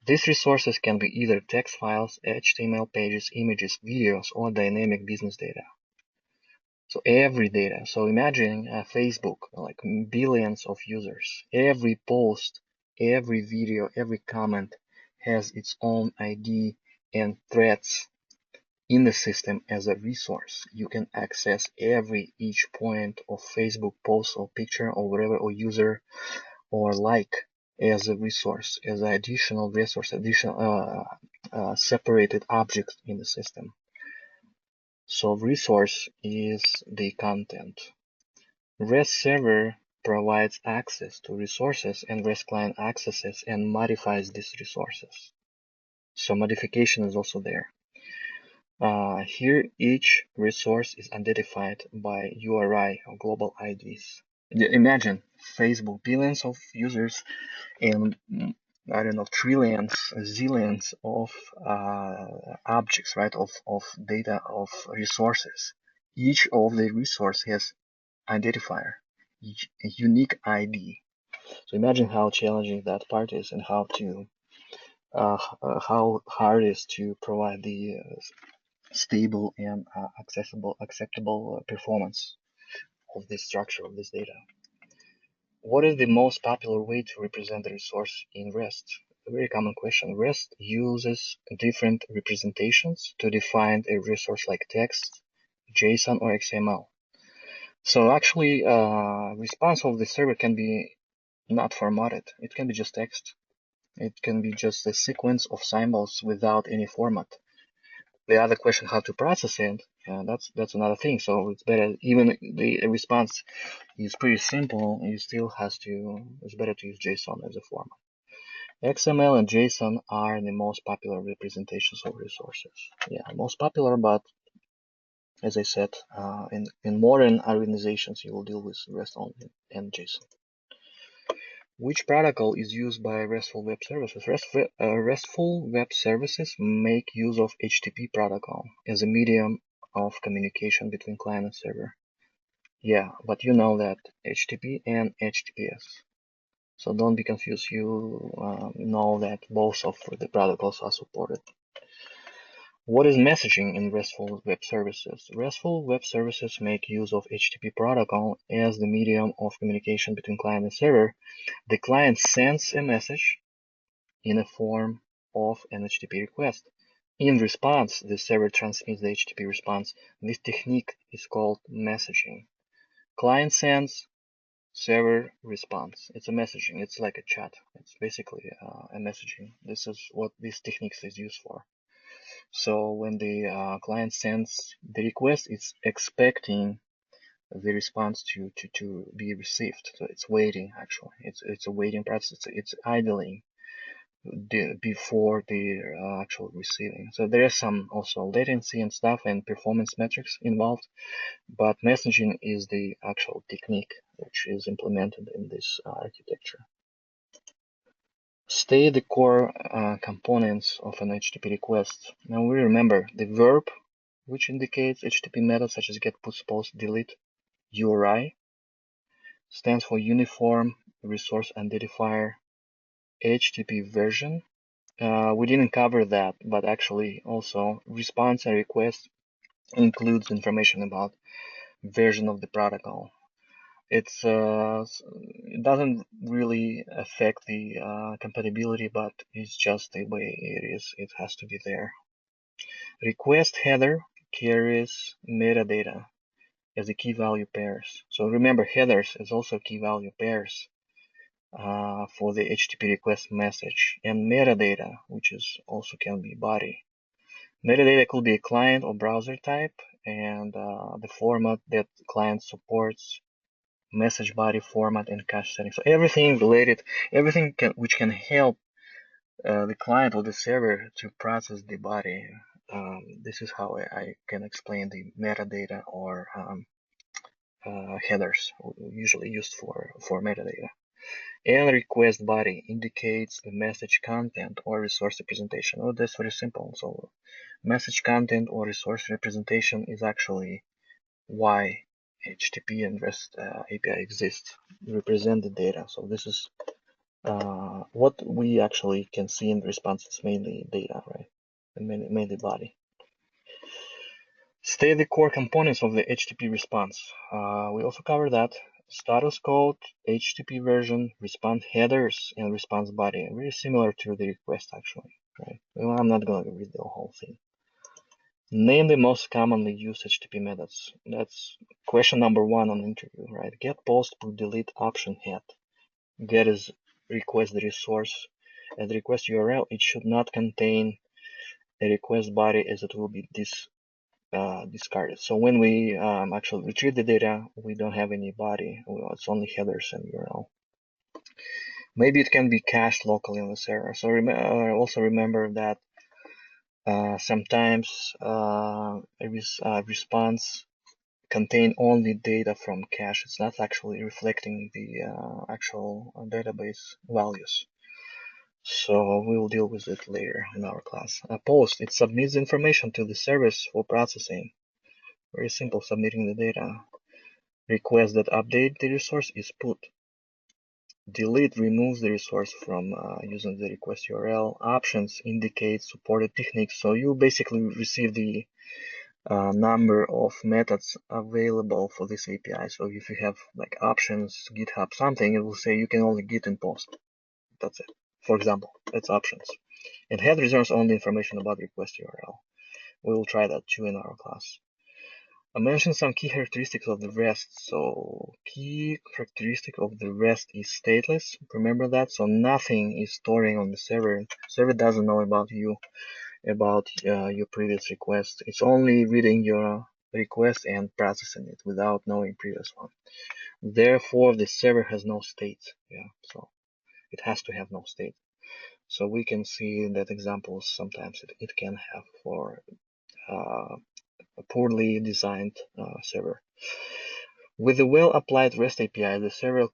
These resources can be either text files, HTML pages, images, videos, or dynamic business data. So every data. So imagine Facebook, like billions of users. Every post, every video, every comment has its own ID and threads in the system as a resource. You can access each point of Facebook post or picture or whatever, or user or like as a resource, as an additional resource, additional separated object in the system. So resource is the content. REST server provides access to resources, and REST client accesses and modifies these resources. So modification is also there. Here each resource is identified by URI or global IDs. Imagine Facebook, billions of users and I don't know, trillions, zillions of objects, right, of data, of resources. Each of the resource has identifier, a unique ID. So imagine how challenging that part is, and how hard it is to provide the stable and acceptable performance of this structure of this data. What is the most popular way to represent the resource in REST? A very common question. REST uses different representations to define a resource like text, JSON, or XML. So actually, response of the server can be not formatted. It can be just text. It can be just a sequence of symbols without any format. The other question, how to process it, that's another thing. So it's better, even the response is pretty simple, it's better to use JSON as a format. XML and JSON are the most popular representations of resources. Yeah, most popular, but as I said, in modern organizations, you will deal with REST only and JSON. Which protocol is used by RESTful web services? RESTful web services make use of HTTP protocol as a medium of communication between client and server. Yeah, but you know that HTTP and HTTPS. So don't be confused. You know that both of the protocols are supported. What is messaging in RESTful web services? RESTful web services make use of HTTP protocol as the medium of communication between client and server. The client sends a message in a form of an HTTP request. In response, the server transmits the HTTP response. This technique is called messaging. Client sends, server response. It's a messaging. It's like a chat. It's basically a messaging. This is what this techniques is used for. So when the client sends the request, it's expecting the response to be received. So it's waiting. Actually, it's a waiting process. It's idling before the actual receiving. So there is some also latency and stuff and performance metrics involved, but messaging is the actual technique which is implemented in this architecture. State the core components of an HTTP request. Now we remember the verb, which indicates HTTP methods such as get, push, post, delete. URI stands for Uniform Resource Identifier. HTTP version. We didn't cover that, but actually also response and request includes information about version of the protocol. It doesn't really affect the compatibility, but it's just the way it is. It has to be there. Request header carries metadata as the key value pairs. So remember, headers is also key value pairs for the HTTP request message, and metadata, which is also can be body. Metadata could be a client or browser type, and the format that client supports, message body format, and cache settings. So everything related, everything which can help the client or the server to process the body. This is how I can explain the metadata or headers, usually used for metadata. And request body indicates the message content or resource representation. Oh, that's very simple. So message content or resource representation is actually why HTTP and REST API exists. Represent the data. So this is what we actually can see in the response. It's mainly data, right? And mainly body. State the core components of the HTTP response. We also cover that. Status code, HTTP version, response headers, and response body. Very similar to the request, actually. Right? Well, I'm not going to read the whole thing. Name the most commonly used HTTP methods. That's question number 1 on interview, right? Get, post, put, delete, option, head. Get is request the resource. At the request URL, it should not contain a request body, as it will be discarded. So when we actually retrieve the data, we don't have any body. It's only headers and URL. Maybe it can be cached locally on the server. So also remember that sometimes a response contain only data from cache. It's not actually reflecting the actual database values. So we will deal with it later in our class. Post, it submits information to the service for processing. Very simple, submitting the data. Request that update the resource is put. Delete removes the resource from using the request URL. Options indicate supported techniques. So you basically receive the number of methods available for this API. So if you have like options, GitHub, something, it will say you can only git and post. That's it. For example, that's options. And head reserves only information about request URL. We will try that too in our class. I mentioned some key characteristics of the REST. So key characteristic of the REST is stateless. Remember that. So nothing is storing on the server. Server doesn't know about you, about your previous request. It's only reading your request and processing it without knowing previous one. Therefore, the server has no state. Yeah, so it has to have no state. So we can see that examples sometimes it can have for a poorly designed server. With a well-applied REST API, the server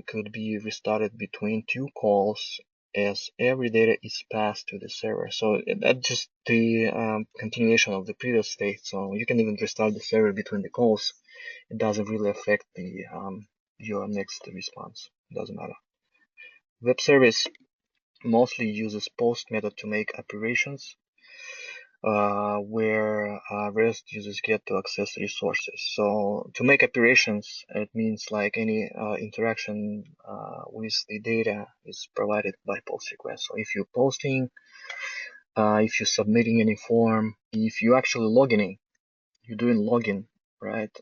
could be restarted between 2 calls as every data is passed to the server. So that's just the continuation of the previous state. So you can even restart the server between the calls. It doesn't really affect the your next response. It doesn't matter. Web service mostly uses post method to make operations where REST users get to access resources. So to make operations, it means like any interaction with the data is provided by post request. So if you're posting, if you're submitting any form, if you're actually logging in, you're doing login, right?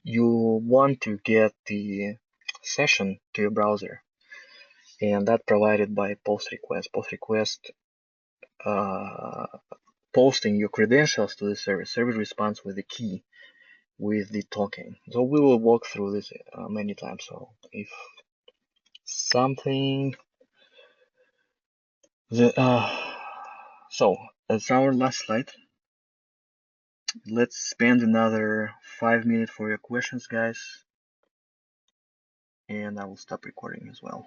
You want to get the session to your browser, and that provided by post request. Post request posting your credentials to the service. Service responds with the key, with the token. So we will walk through this many times. So if something so that's our last slide. Let's spend another 5 minutes for your questions, guys, and I will stop recording as well.